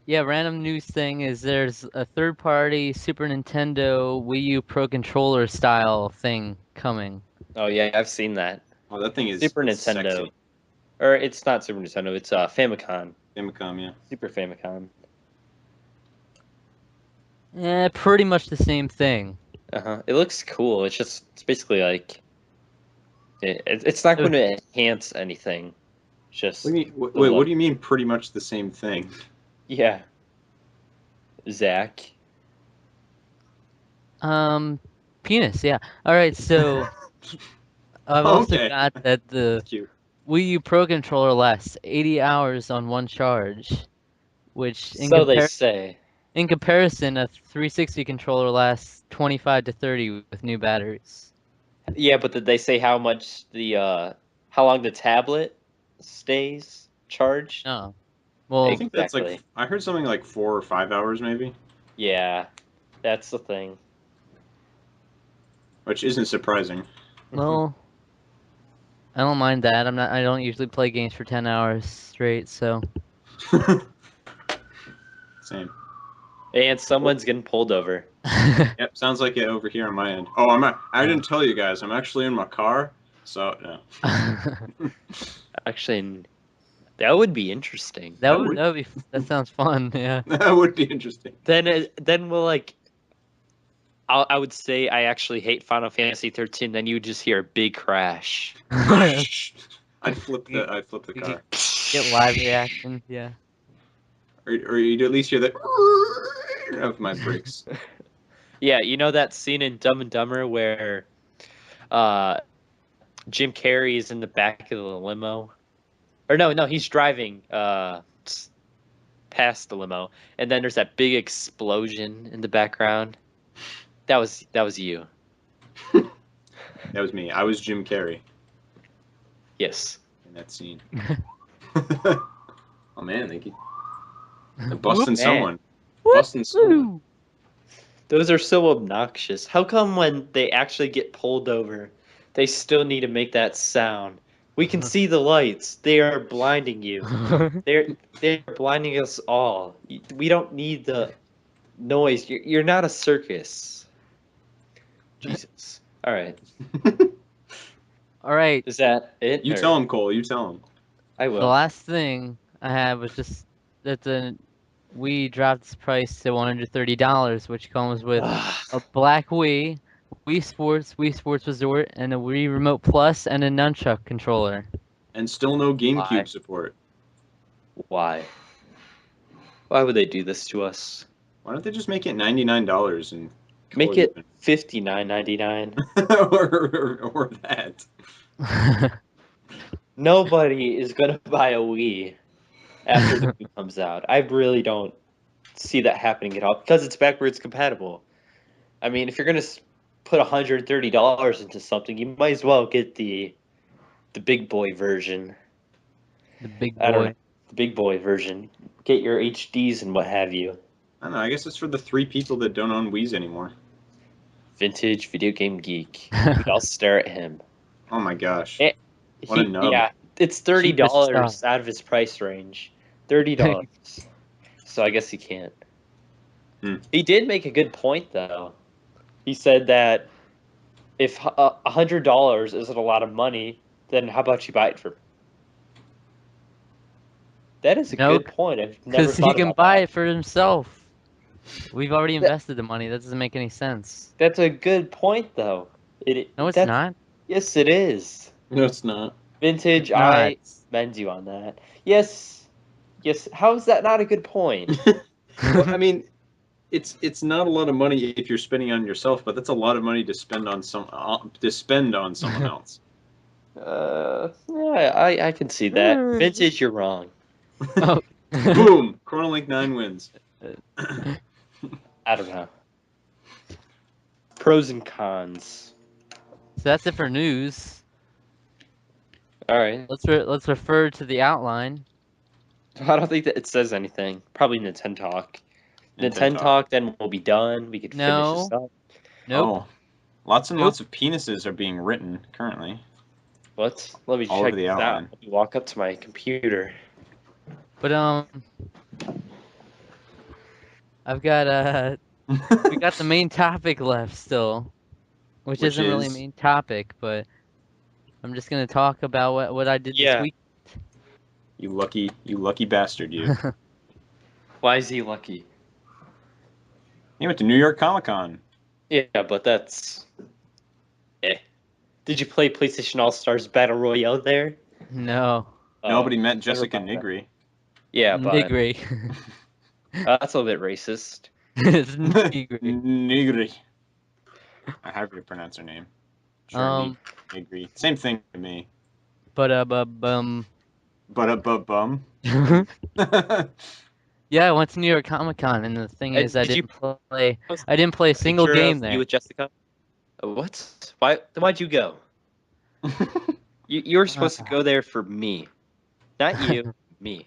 yeah, random news thing is there's a third-party Super Nintendo Wii U Pro Controller style thing coming. Oh yeah, I've seen that. Oh, that thing is Super Nintendo. sexy. Or it's not Super Nintendo. It's Famicom. Famicom, yeah. Super Famicom. Pretty much the same thing. It looks cool. It's basically like it's not going to enhance anything. It's just What do you mean? Pretty much the same thing. Yeah. Zach. Penis. Yeah. All right, so I've also got that the Cute. Wii U Pro Controller lasts 80 hours on one charge, which they say. In comparison, a 360 controller lasts 25 to 30 with new batteries. Yeah, but did they say how long the tablet stays charged? No. Well, I think that's like I heard something like 4 or 5 hours maybe. Yeah, that's the thing. Which isn't surprising. Well, I don't mind that. I don't usually play games for 10 hours straight, so. Same. And someone's getting pulled over. Yep, sounds like it over here on my end. Oh, I didn't tell you guys. I'm actually in my car, so no. Actually, that would be interesting. That sounds fun. Yeah. That would be interesting. Then we'll like. I would say I actually hate Final Fantasy 13. Then you would just hear a big crash. I'd flip the car. Get live reaction. Yeah. Or you'd at least hear the of my brakes. Yeah, you know that scene in Dumb and Dumber where Jim Carrey is in the back of the limo? Or no, he's driving past the limo, and then there's that big explosion in the background. That was you. That was me. I was Jim Carrey. Yes. In that scene. Oh man, thank you. I'm busting someone. Busting someone. Those are so obnoxious. How come when they actually get pulled over, they still need to make that sound? We can see the lights. They are blinding you. They're blinding us all. We don't need the noise. You're not a circus. Jesus. All right. All right. Is that it? You tell him, Cole. You tell him. I will. The last thing I had was just that the Wii dropped its price to $130, which comes with a black Wii, Wii Sports Resort, and a Wii Remote Plus, and a Nunchuck controller. And still no GameCube support. Why? Why would they do this to us? Why don't they just make it $99 and make it $59.99? or that. Nobody is gonna buy a Wii after the Wii comes out. I really don't see that happening at all because it's backwards compatible. I mean, if you're gonna put $130 into something, you might as well get the big boy version. The big boy version. Get your HDs and what have you. I don't know. I guess it's for the 3 people that don't own Wiis anymore. Vintage video game geek. We'd all stare at him. Oh my gosh. What a nub. Yeah, it's $30 out of his price range. $30. so I guess he can't. Hmm. He did make a good point, though. He said that if $100 isn't a lot of money, then how about you buy it for? That is a No, good point. I've never because he thought can about buy that. it for himself. We've already That- invested the money. That doesn't make any sense. That's a good point, though. No, it's That's, not. yes, it is. No, it's not. Vintage, Not. I commend you on that. Yes, yes. How is that not a good point? Well, I mean, it's not a lot of money if you're spending on yourself, but that's a lot of money to spend on someone else. Yeah, I can see that. Vintage, you're wrong. Oh. Boom! CronoLink9 wins. I don't know. Pros and cons. So that's it for news. All right. Let's refer to the outline. I don't think that it says anything. Probably Nintendo Talk. Nintendo Talk, then we'll be done. We could finish this up. Nope. Oh, lots and Nope. lots of penises are being written currently. What? Let me All check over the this out. outline. Let me walk up to my computer. But I've got we got the main topic left still, which Which isn't really a is- main topic, but I'm just gonna talk about what I did this Yeah. week. You lucky bastard, you. Why is he lucky? He went to New York Comic Con. Yeah, but that's. Did you play PlayStation All Stars Battle Royale there? No. Nobody met never Jessica mind that. Nigri. Yeah, but Nigri. that's a little bit racist. It's Nigri. Nigri. However you pronounce her name. Sure, Nigri. Same thing to me. But Bum. yeah, I went to New York Comic Con, and the thing is, I Did you didn't play a single picture game of there. you with Jessica? What? Why'd you go? You were supposed to go there for me, not you. Me.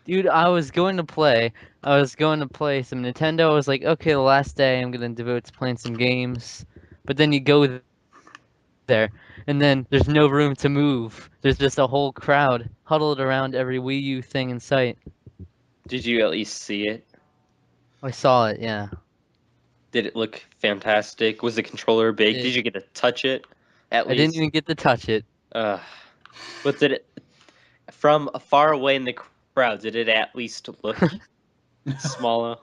Dude, I was going to play some Nintendo. I was like, okay, the last day I'm gonna devote to playing some games. But then you go there, and then there's no room to move. There's just a whole crowd huddled around every Wii U thing in sight. Did you at least see it? I saw it, yeah. Did it look fantastic? Was the controller big? It- Did you get to touch it? At I least. didn't even get to touch it. But did it, from far away in the crowd, did it at least look smaller,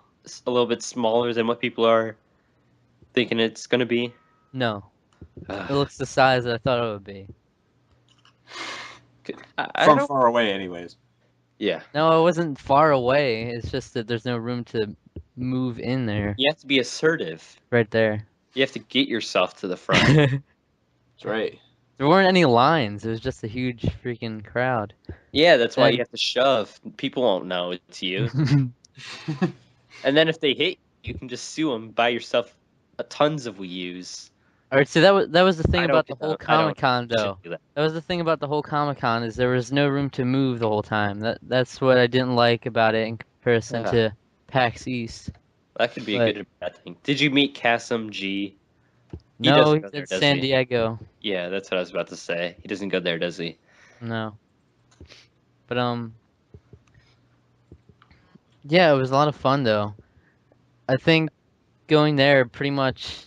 a little bit smaller than what people are thinking it's gonna be? No, it Ugh. looks the size that I thought it would be. I From don't. far away, anyways. Yeah, No, it wasn't far away. It's just that there's no room to move in there. you have to be assertive. Right there. You have to get yourself to the front. There That's right. weren't any lines. It was just a huge freaking crowd. Yeah, that's why And- you have to shove. People won't know it's you. And then if they hit you, you can just sue them. Buy yourself tons of Wii U's. All right, so that was the thing I don't about the get whole that. I don't- Comic Con, Shouldn't though. do that. That was the thing about the whole Comic Con is there was no room to move the whole time. That's what I didn't like about it in comparison Yeah. to PAX East. That could be a But- good or bad thing. Did you meet Kasim G? He No, doesn't he go there, said does San he? Diego. Yeah, that's what I was about to say. He doesn't go there, does he? No. But yeah, it was a lot of fun though. I think going there pretty much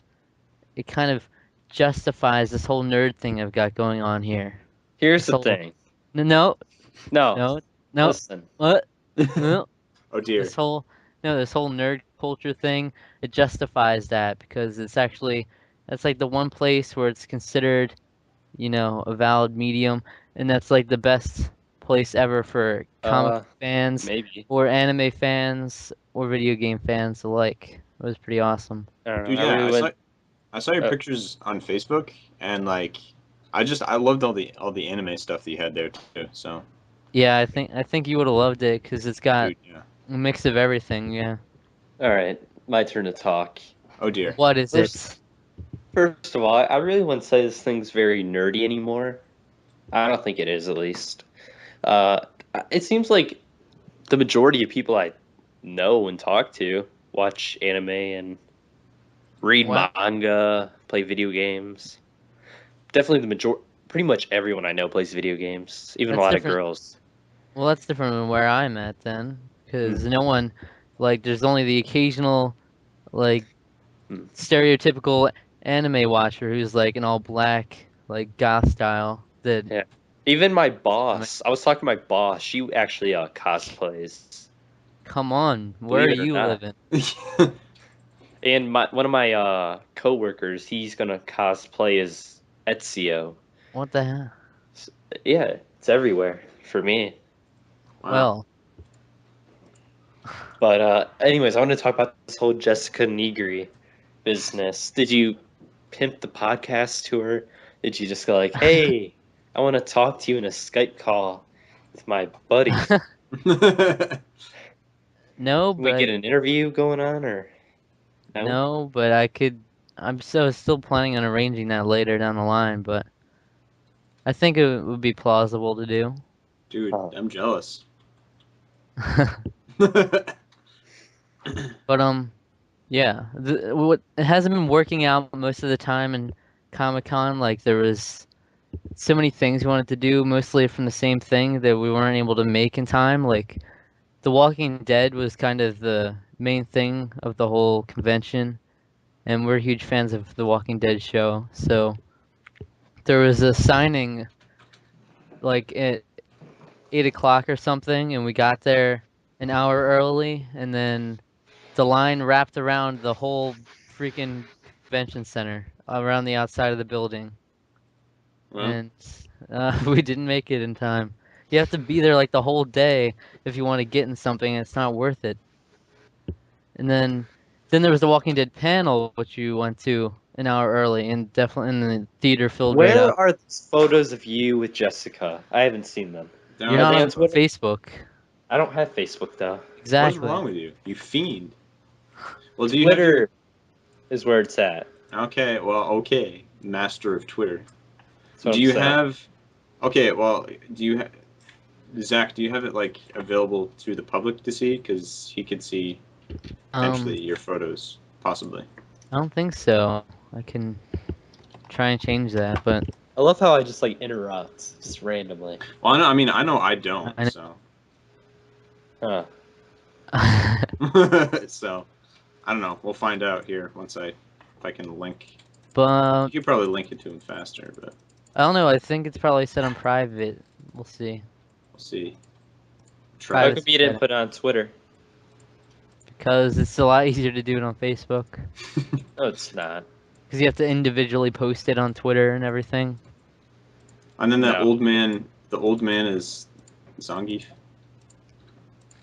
it kind of justifies this whole nerd thing I've got going on here. Here's the So- thing. No, No, no. listen. What? No. Oh dear. This whole nerd culture thing, it justifies that because it's like the one place where it's considered, a valid medium, and that's like the best place ever for comic fans Maybe. or anime fans or video game fans alike. It was pretty awesome. I don't know. Dude, I yeah, really went. I saw your Oh. pictures on Facebook, and like, I loved all the anime stuff that you had there too. So, Yeah, I think you would have loved it because it's got dude, yeah. a mix of everything. Yeah. All right, my turn to talk. Oh dear. What is First of all, I really wouldn't say this thing's very nerdy anymore. I don't think it is, at least. It seems like the majority of people I know and talk to watch anime and read Wow. manga, play video games. Definitely pretty much everyone I know plays video games, even That's a lot different. of girls. Well, that's different than where I'm at then, because no one, like, there's only the occasional, like, stereotypical anime watcher who's like an all black, like goth style. That Yeah. Even my boss, I was talking to my boss. She actually cosplays. come on, where Believe are it or you not. living? And one of my coworkers, he's gonna cosplay as Ezio. What the hell? Yeah, it's everywhere for me. Wow. Well, But anyways, I want to talk about this whole Jessica Negri business. Did you pimp the podcast to her? Did you just go like, "Hey, I want to talk to you in a Skype call with my buddy"? no, Can we but get an interview going on, or no? no, but I could. I'm still planning on arranging that later down the line, but I think it would be plausible to do. Dude, Oh. I'm jealous. But yeah, what it hasn't been working out most of the time in Comic-Con. Like there was so many things we wanted to do, mostly from the same thing that we weren't able to make in time. Like The Walking Dead was kind of the main thing of the whole convention, and we're huge fans of The Walking Dead show. So there was a signing like at 8 o'clock or something, and we got there an hour early, and then the line wrapped around the whole freaking convention center around the outside of the building, Well, and we didn't make it in time. You have to be there like the whole day if you want to get in something, and it's not worth it. And then there was the Walking Dead panel, which you went to an hour early, and definitely in the theater filled right Where up. are these photos of you with Jessica? I haven't seen them. down You're Are not they on on Twitter? Facebook. I don't have Facebook though. What's Exactly. wrong with you? You fiend. Well, do you have Twitter is where it's at. Okay, well, okay. Master of Twitter. That's what Do I'm you saying. have... Okay, well, do you... Zach, do you have it, like, available to the public to see? Because he could see, potentially, your photos, possibly. I don't think so. I can try and change that, but I love how I just like interrupt just randomly. Well, I mean, I know I don't, I know. so... Huh. So, I don't know. We'll find out here once if I can link. but You could probably link it to him faster, but I don't know. I think it's probably set on private. We'll see. we'll see. How Try. come you didn't put it on Twitter? Because it's a lot easier to do it on Facebook. No, it's not. Because you have to individually post it on Twitter and everything. And then that No. old man, the old man is Zangief.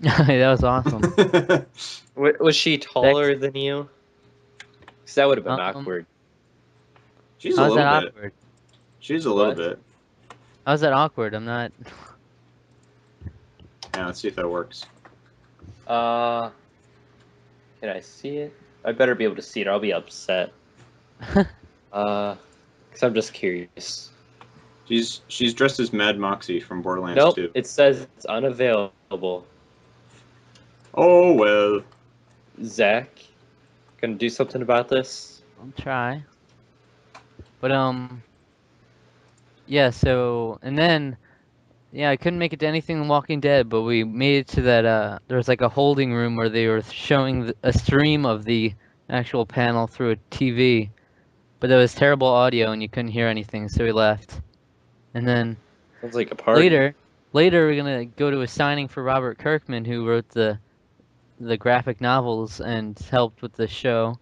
That was awesome. Was she taller than you? Because that would have been awkward. She's a How's little that bit. awkward? She's a little What? bit. How's that awkward? I'm not. Yeah, let's see if that works. Can I see it? I better be able to see it or I'll be upset. Because I'm just curious. She's dressed as Mad Moxie from Borderlands Nope, 2. it says it's unavailable. Oh well. Zach, gonna do something about this? I'll try. But yeah. So and then yeah, I couldn't make it to anything in Walking Dead, but we made it to that. There was like a holding room where they were showing a stream of the actual panel through a TV, but there was terrible audio and you couldn't hear anything, so we left. And then Sounds like a party. later we're gonna go to a signing for Robert Kirkman, who wrote the graphic novels and helped with the show.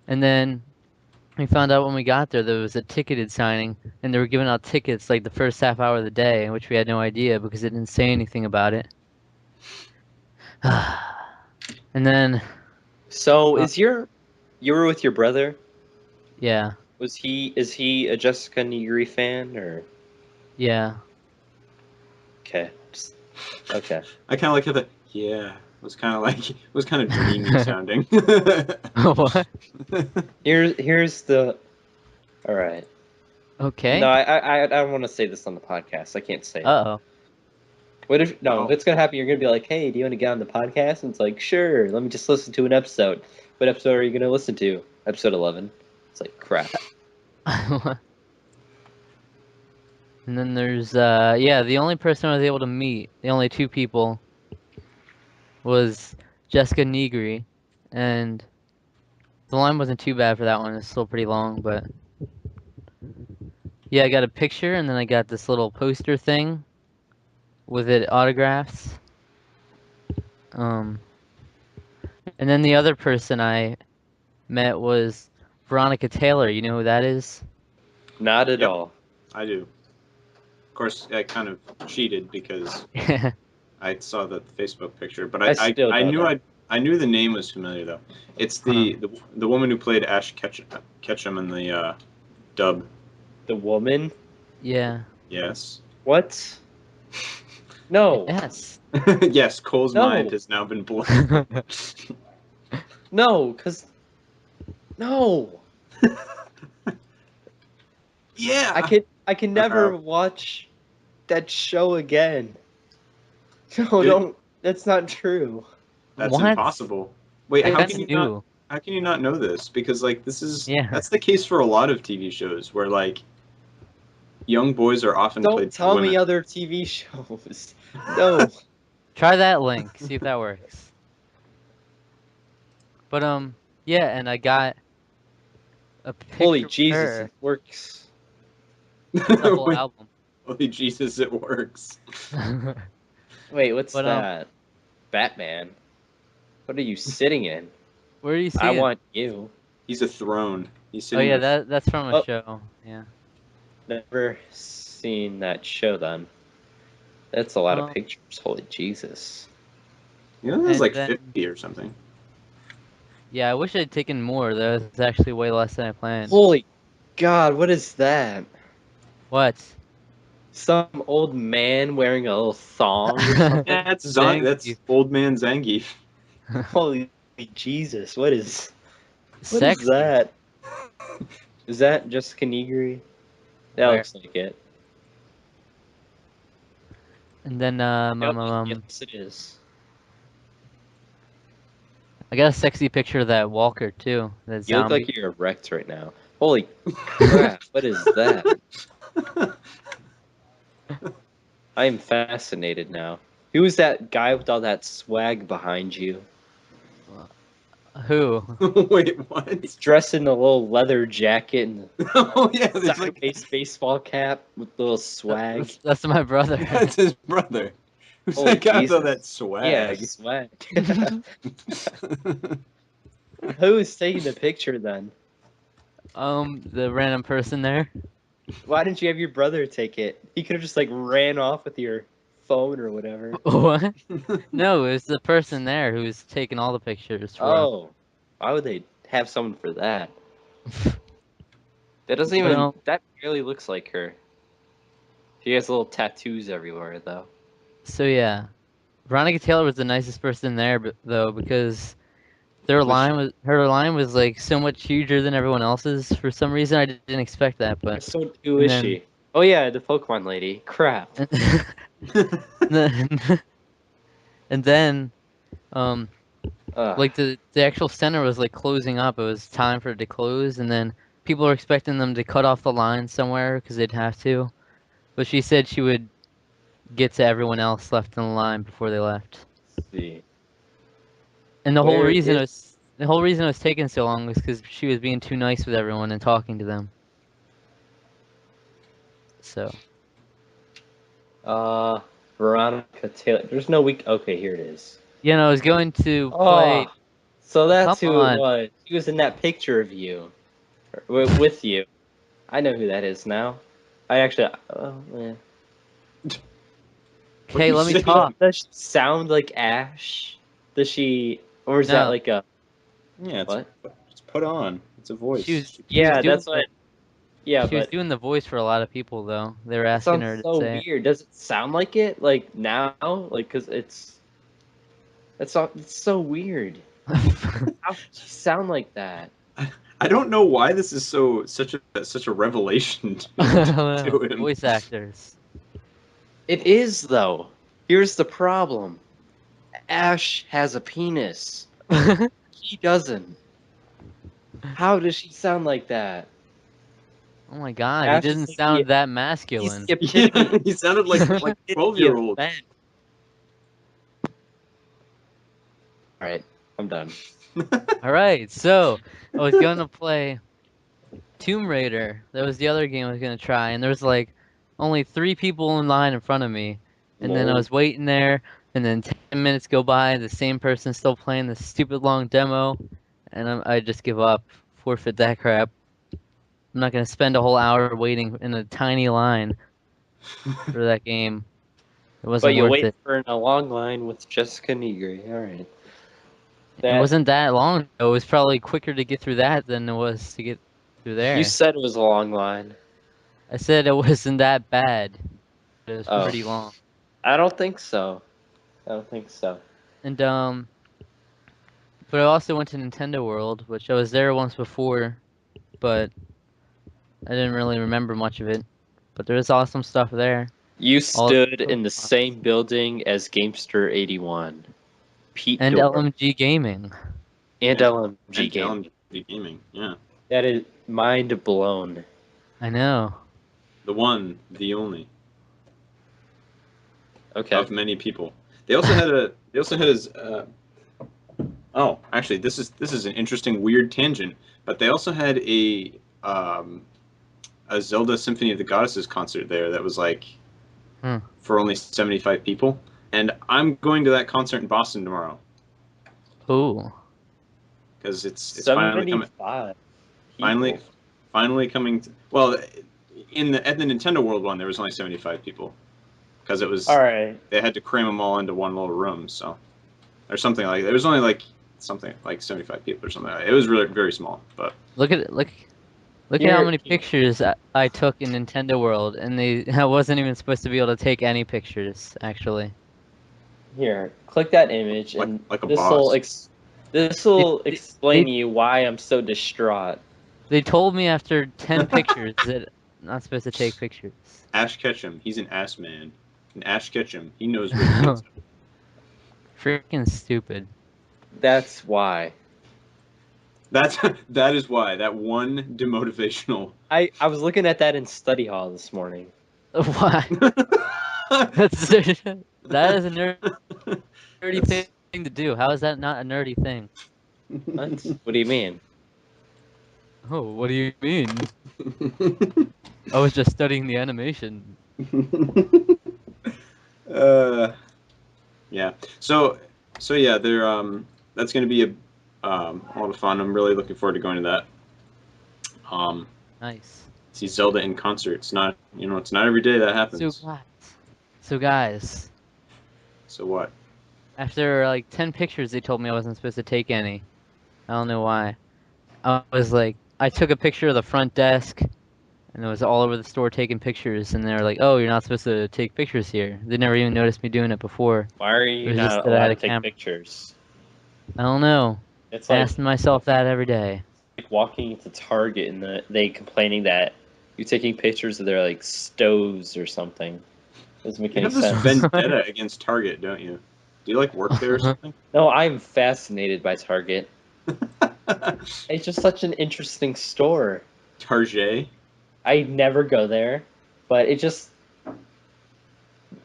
And then we found out when we got there was a ticketed signing, and they were giving out tickets like the first half hour of the day, which we had no idea because it didn't say anything about it. And then So you were with your brother? yeah, Is he a Jessica Negri fan or? yeah. Okay. Okay. I kind of like how the was kind of dreamy sounding. What? Here's the. All right. Okay. No, I don't want to say this on the podcast. I can't say it. Uh-oh. What if Oh. if it's gonna happen? You're gonna be like, "Hey, do you want to get on the podcast?" And it's like, "Sure. Let me just listen to an episode." What episode are you gonna listen to? Episode 11. It's like crap. And then there's yeah, the only person I was able to meet, the only two people, was Jessica Negri, and the line wasn't too bad for that one. It's still pretty long, but yeah, I got a picture, and then I got this little poster thing with it autographs. And then the other person I met was Veronica Taylor. You know who that is? Not at Yep. all. I do. Of course, I kind of cheated because I saw the Facebook picture, but I still I don't knew know. I knew the name was familiar though. It's the woman who played Ash Ketchum in the dub. The woman? Yeah. Yes. What? No. Yes. Yes, Cole's No. mind has now been blown. No, cause no. Yeah. I can never watch that show again. No, don't. That's not true. That's What? impossible. Wait, how That's can you new. not? How can you not know this? Because like this is Yeah. that's the case for a lot of TV shows where like young boys are often Don't played by tell women. me other TV shows. No. Try that link. See if that works. But yeah, and I got a picture Holy of Jesus, her. it works. It's a whole album. Holy Jesus, it works. Wait, what's But, that? Batman. What are you sitting in? Where do you see I it? want you. He's a throne. He's Oh sitting yeah, in a- that's from a Oh. show. Yeah. Never seen that show then. That's a lot of Um, pictures. Holy Jesus. You know, there's And like then- 50 or something. Yeah, I wish I'd taken more. That was actually way less than I planned. Holy God, what is that? What? Some old man wearing a little thong or something? That's Zangief. That's old man Zangief. Holy Jesus, what is Sexy. that? Is that Jessica Negri? That Where? looks like it. And then Yes, it is. I got a sexy picture of that Walker too. That You look zombie. like you're erect right now. Holy crap, what is that? I am fascinated now. Who is that guy with all that swag behind you? Who? Wait, what? He's dressed in a little leather jacket and Oh yeah, a there's like sideways baseball cap with little swag. That's my brother. that's his brother. Who's Holy that guy with all Jesus. that Yeah, swag? swag. Who is taking the picture then? The random person there. Why didn't you have your brother take it? He could have just like ran off with your phone or whatever. What? No, it was the person there who was taking all the pictures for him. Oh, why would they have someone for that? That doesn't even. Well- That barely looks like her. She has little tattoos everywhere, though. So yeah, Veronica Taylor was the nicest person there, though, because her line was like so much huger than everyone else's. For some reason, I didn't expect that, but So who is then- she? Oh yeah, the Pokemon lady. Crap. and then Ugh. like the actual center was like closing up. It was time for it to close, and then people were expecting them to cut off the line somewhere because they'd have to. But she said she would get to everyone else left in the line before they left. Let's see. And the whole Where reason is- it was taking so long was because she was being too nice with everyone and talking to them. So Veronica Taylor. There's no week. Okay, here it is. you know, I was going to play. Oh, so that's Come who on. it was. He was in that picture of you, with you. I know who that is now. I actually. Oh man. What Hey, you let me say? talk. Does she sound like Ash? Does she, or is No. that like a? Yeah, What? it's put on. It's a voice. She was Yeah, doing that's what. Yeah, she was but doing the voice for a lot of people though. They were it asking sounds her to so say it. weird. Does it sound like it? Like now? Like, cause it's so weird. How could she sound like that? I don't know why this is such a revelation to him. Voice actors. It is though. Here's the problem. Ash has a penis. He doesn't. How does she sound like that? Oh my god, Ash he is doesn't like sound that He masculine. skipped Yeah, he sounded like 12-year-old. All right, I'm done. Alright, so I was gonna play Tomb Raider. That was the other game I was gonna try, and there was like only 3 people in line in front of me. And then I Lol. was waiting there, and then 10 minutes go by, and the same person's still playing this stupid long demo, and I just give up, forfeit that crap. I'm not gonna spend a whole hour waiting in a tiny line for that game. It But wasn't you worth wait it. for in a long line with Jessica Negri. All right. It wasn't that long. It was probably quicker to get through that than it was to get through You there. said it was a long line. I said it wasn't that bad. It was Oh. pretty long. I don't think so. I don't think so. And but I also went to Nintendo World, which I was there once before, but I didn't really remember much of it. But there was awesome stuff there. You All stood in the same building as Gamester 81. Pete and Dorr. LMG Gaming. And Yeah. LMG And Game. LMG Gaming, yeah. That is mind blown. I know. The one, the only, Okay. of many people. They also had his. Oh, actually, this is an interesting, weird tangent. But they also had a Zelda Symphony of the Goddesses concert there that was like for only 75 people. And I'm going to that concert in Boston tomorrow Ooh. because it's finally coming. 75. Finally coming. Well, at the Nintendo World one, there was only 75 people because it was. All right. They had to cram them all into one little room, so or something like. There was only like something like 75 people or something. It was really very small, but Look at it. Look at how many pictures I took in Nintendo World, and I wasn't even supposed to be able to take any pictures, actually. Here, click that image, Like- and like a this boss. will They- explain to you why I'm so distraught. They told me after 10 pictures that I'm not supposed to take pictures. Ash Ketchum, he's an ass man. And Ash Ketchum, he knows what he means. Freaking stupid. That's why. That is why that one demotivational. I was looking at that in study hall this morning. Why? That is a nerdy thing to do. How is that not a nerdy thing? What? What do you mean? Oh, what do you mean? I was just studying the animation. Yeah. So yeah, that's going to be a lot of fun. I'm really looking forward to going to that. Nice. See Zelda in concert. It's not every day that happens. So guys, So what? after like 10 pictures, they told me I wasn't supposed to take any. I don't know why. I was like, I took a picture of the front desk, and it was all over the store taking pictures, and they were like, "Oh, you're not supposed to take pictures here." They never even noticed me doing it before. Why are It you was just not that I had allowed a to take camera. pictures? I don't know. It's like Asking myself that every day. walking into Target and they complaining that you're taking pictures of their like stoves or something. Doesn't make You any have this sense. vendetta against Target, don't you? Do you like work there or something? No, I'm fascinated by Target. It's just such an interesting store. Target. I never go there, but it just.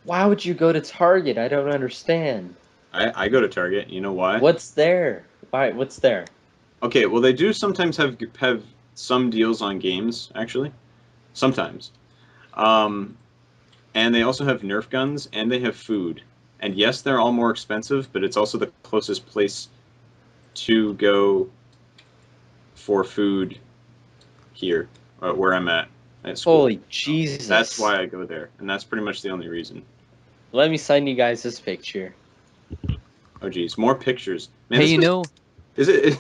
Why would you go to Target? I don't understand. I go to Target. You know why? What's there? Why? What's there? Okay, well they do sometimes have some deals on games actually, sometimes, and they also have Nerf guns and they have food. And yes, they're all more expensive, but it's also the closest place to go for food here, where I'm at school. Holy Jesus! That's why I go there, and that's pretty much the only reason. Let me send you guys this picture. Oh geez, more pictures. Man, Hey, is it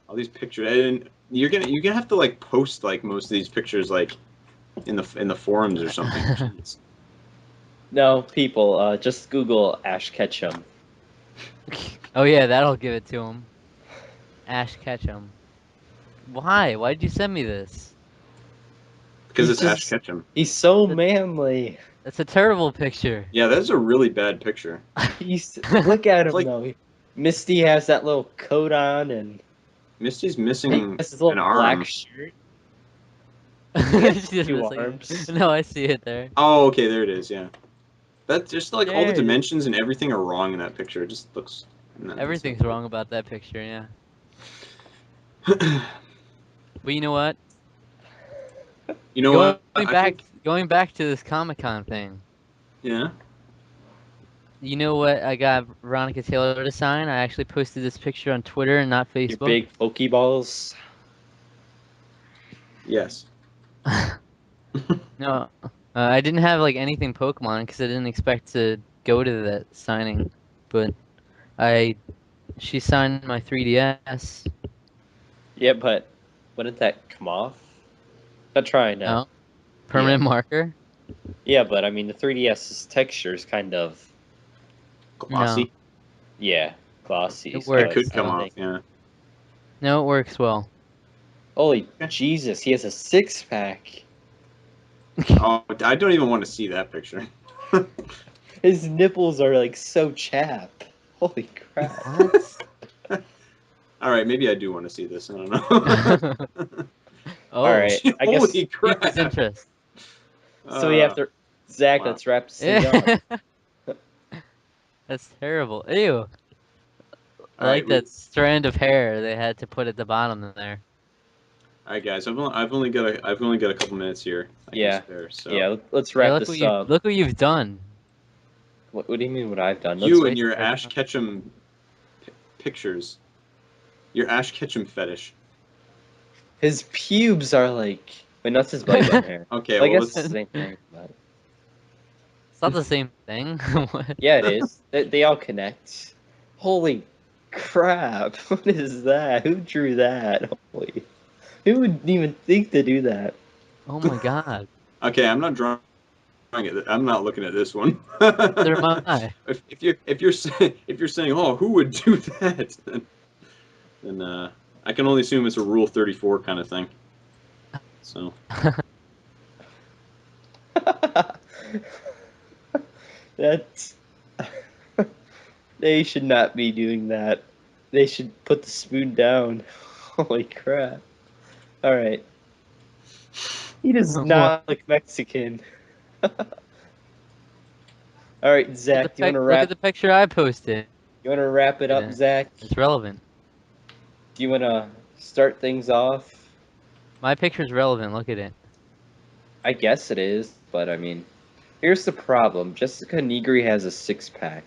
all these pictures? And you're gonna have to like post like most of these pictures like in the forums or something. Jeez. No, people, just Google Ash Ketchum. Oh yeah, that'll give it to him. Ash Ketchum. Why? Why did you send me this? Because He's it's Ash just- Ketchum. He's so manly. That's a terrible picture. Yeah, that's a really bad picture. Look at him Like- though. Misty has that little coat on and Misty's he missing has his little an arm. black shirt. She just Two missed, like, arms. no, I see it there. Oh, okay, there it is. Yeah. That's just like all the There it is. dimensions and everything are wrong in that picture. It just looks. Everything's wrong about that picture, yeah. But you know what? You know what? Going back to this Comic-Con thing. Yeah. You know what I got Veronica Taylor to sign? I actually posted this picture on Twitter and not Your Facebook. big Pokeballs. Yes. No, I didn't have like anything Pokemon because I didn't expect to go to that signing, but she signed my 3DS. Yeah, but wouldn't that come off? I'm trying to. No, permanent marker. Yeah, but I mean the 3DS's texture is kind of Glossy. yeah glossy. It so works. It could it's come nothing. off. Yeah. No, it works well. Holy Jesus, he has a 6-pack. Oh, I don't even want to see that picture. His nipples are like so chapped. Holy crap. What? All right, maybe I do want to see this. I don't know. Oh, All right, I guess. Holy crap! Piqued his interest. So we have to. Zach, wow. let's wrap this thing up. That's terrible. Ew. I All like right, that strand of hair they had to put at the bottom there. All right, guys. I've only got a couple minutes here. I Yeah. can spare, so. Yeah, let's wrap look this up. Look what you've done. What do you mean? What I've done? You Let's- and your wait. Ash Ketchum pictures. Your Ash Ketchum fetish. His pubes are like. Wait, that's his belly button hair. Okay, Well, I well, guess it's let's. the same thing. But... It's not the same thing. What? Yeah, it is. They all connect. Holy crap! What is that? Who drew that? Holy. Who would even think to do that? Oh my god. Okay, I'm not drawing it. I'm not looking at this one. Neither am I. If you're saying, oh, who would do that? Then I can only assume it's a Rule 34 kind of thing. So. That's. They should not be doing that. They should put the spoon down. Holy crap. Alright. He does not look Mexican. Alright, Zach, do you want to Look wrap at the picture I posted. it up, Yeah. Zach? It's relevant. Do you want to start things off? My picture's relevant. Look at it. I guess it is, but I mean, here's the problem. Jessica Negri has a 6-pack.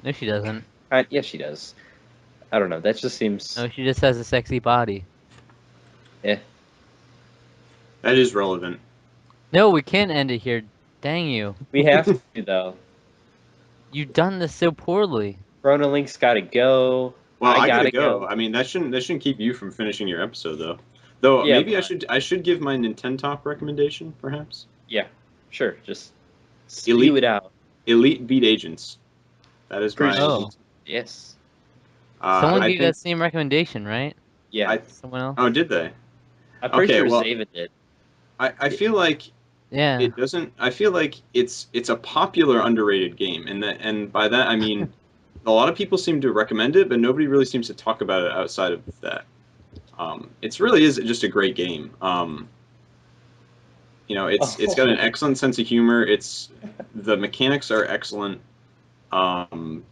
No, she doesn't. Yes, she does. I don't know. That just seems. No, she just has a sexy body. Eh. That is relevant. No, we can't end it here. Dang you. We have to, though. You've done this so poorly. CronoLink's got to go. Well, I gotta gotta go. I mean, that shouldn't keep you from finishing your episode, though. Though Yeah, maybe but- I should give my Nintendo Talk recommendation, perhaps. Yeah, sure. Just Elite. spew it out. Elite Beat Agents. That is my. Oh. Yes. Someone I gave think- that same recommendation, right? Yeah. Someone else? Oh, did they? I'm pretty okay, sure well- Zaven did. I feel like Yeah. it doesn't. I feel like it's a popular underrated game, and by that I mean a lot of people seem to recommend it, but nobody really seems to talk about it outside of that. It really is just a great game. You know, it's got an excellent sense of humor. The mechanics are excellent, and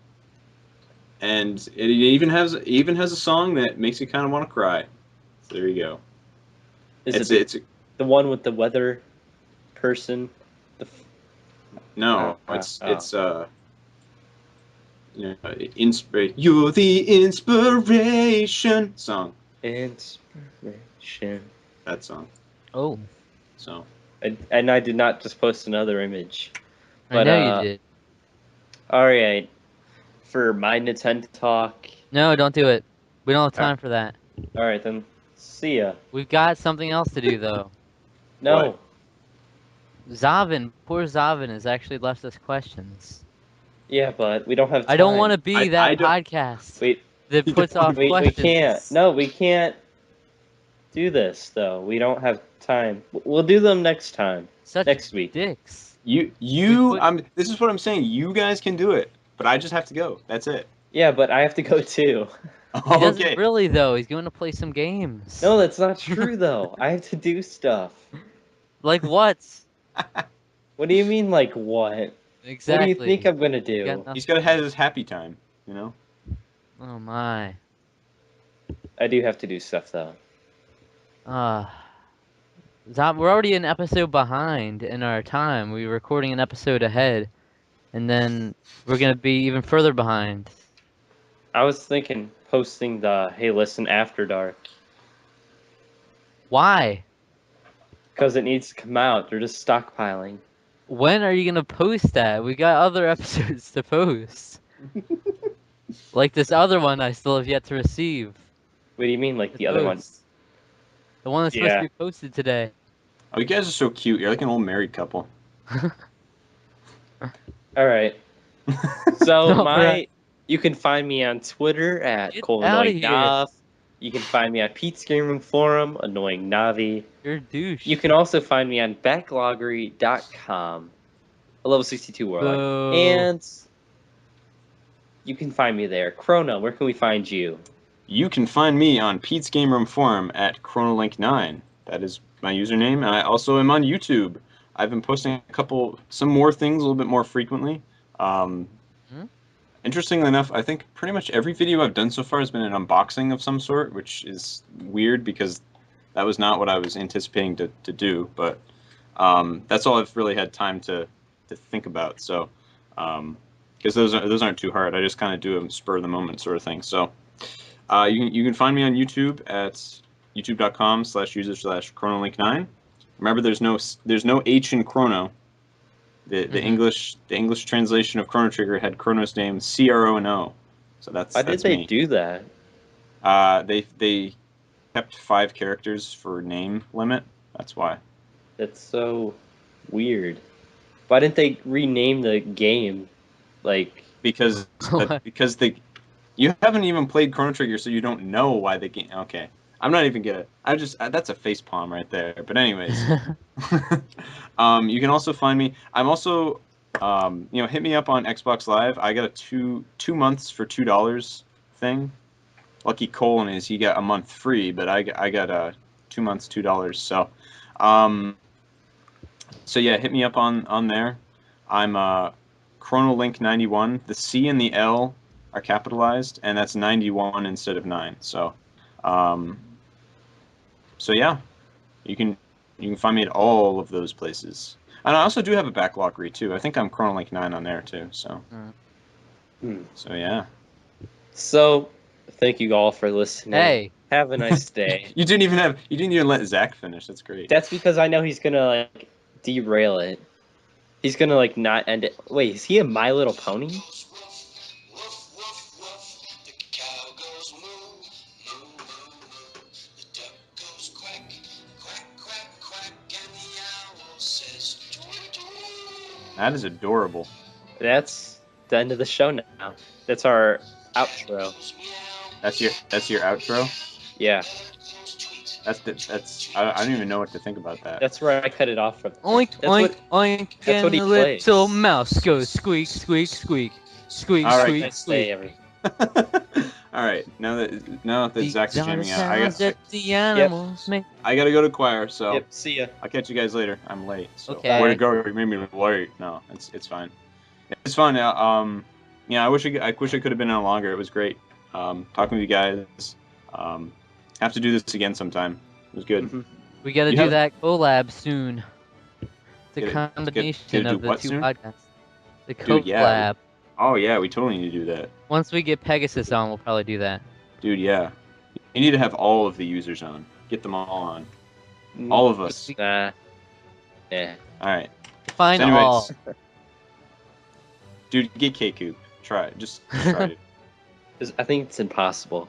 it even has a song that makes you kind of want to cry. So there you go. Is it the one with the weather person? No, Oh, it's you know, you're the inspiration song. Inspiration. That song. Oh, So And I did not just post another image. I But, know you did. All right. For my Nintendo Talk. No, don't do it. We don't have time for that. All right, then. See ya. We've got something else to do, though. No. What? Poor Zaven has actually left us questions. Yeah, but we don't have time. I don't want to be I that don't- podcast Wait, that puts off we questions. can't. No, we can't do this, though. We don't have time. We'll do them next time. Such next week. dicks. this is what I'm saying. You guys can do it, but I just have to go. That's it. Yeah, but I have to go too. He doesn't Okay. really though. He's going to play some games. No, that's not true though. I have to do stuff. Like what? What do you mean, like what? Exactly. What do you think I'm gonna You do? got nothing. He's got to have his happy time, you know? Oh my. I do have to do stuff though. We're already an episode behind in our time. We were recording an episode ahead, and then we're gonna be even further behind. I was thinking posting the Hey Listen After Dark. Why? Because it needs to come out. They're just stockpiling. When are you gonna post that? We got other episodes to post. Like this other one I still have yet to receive. What do you mean, like to the other one? post. The one that's supposed Yeah. to be posted today. Oh, you guys are so cute. You're like an old married couple. All right. So All right. you can find me on Twitter at Get outta here. CronoLink9. You can find me on Pete's Game Room Forum, Annoying Navi. You're a douche. You can also find me on backloggery.com, a level 62 warlock. Boo. And you can find me there. Crono, where can we find you? You can find me on Pete's Game Room Forum at CronoLink9. That is my username. And I also am on YouTube. I've been posting some more things a little bit more frequently. Interestingly enough, I think pretty much every video I've done so far has been an unboxing of some sort, which is weird because that was not what I was anticipating to do. But that's all I've really had time to think about. So, because those aren't too hard. I just kind of do them spur of the moment sort of thing. So, you can find me on YouTube at youtube.com/user/CronoLink9. Remember, there's no H in Crono. The English translation of Chrono Trigger had Chrono's name CRONO. So that's Why did that's they me. do that? They kept 5 characters for name limit. That's why. That's so weird. Why didn't they rename the game? Like, Because you haven't even played Chrono Trigger, so you don't know why the game. Okay, I'm not even gonna. That's a face palm right there. But anyways, you can also find me. I'm also, hit me up on Xbox Live. I got a two months for $2 thing. Lucky Colin is he got a month free, but I got 2 months $2. So, yeah, hit me up on there. I'm CronoLink91. The C and the L are capitalized, and that's 91 instead of 9. So, yeah, you can find me at all of those places. And I also do have a backloggery too. I think I'm CronoLink9 on there too. So, so yeah. So, thank you all for listening. Hey. Have a nice day. You didn't even let Zach finish. That's great. That's because I know he's gonna like derail it. He's gonna like not end it. Wait, is he a My Little Pony? That is adorable. That's the end of the show now. That's our outro. That's your outro. Yeah. That's I don't even know what to think about that. That's where I cut it off from. Oink, That's oink, what, oink, that's what and he the plays. little mouse goes squeak, squeak, squeak. Squeak, All right. squeak, Nice squeak. day, everyone. All right, now that Zach's jamming out, sounds that the animals make. I gotta go to choir, so Yep, see ya. I'll catch you guys later. I'm late. So Okay. Where to go? You made me late. No, it's fine. It's fun. I wish I could have been on longer. It was great. Talking with you guys. Have to do this again sometime. It was good. Mm-hmm. We gotta You do have- that collab soon. The Gotta combination do of the what 2 soon? podcasts. The Dude, collab. yeah. Oh yeah, we totally need to do that, Once we get Pegasus on, we'll probably do that. dude. Yeah, you need to have all of the users on. Get them all on. All of us. Nah. Yeah. All right. Find So anyways, all. dude, get K-Coop. Try it. Just try it. I think it's impossible.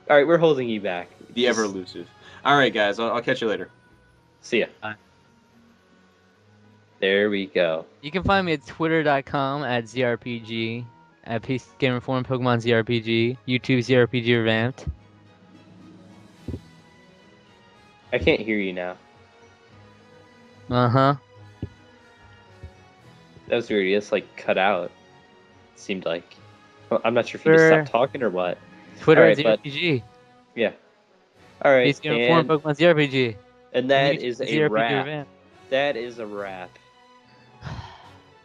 All right, we're holding you back. The ever elusive. All right, guys. I'll catch you later. See ya. Bye. There we go. You can find me at twitter.com at ZRPG, at PC Gamer Forum, Pokemon ZRPG, YouTube ZRPG Revamped. I can't hear you now. Uh-huh. That was weird. You just like cut out. It seemed like. Well, I'm not sure if you just Sure. stopped talking or what. Twitter Alright, at but- ZRPG. Yeah. All right, PC Inform Pokemon ZRPG. and that YouTube is a ZRPG wrap. Revamp. That is a wrap.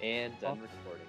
And done recording.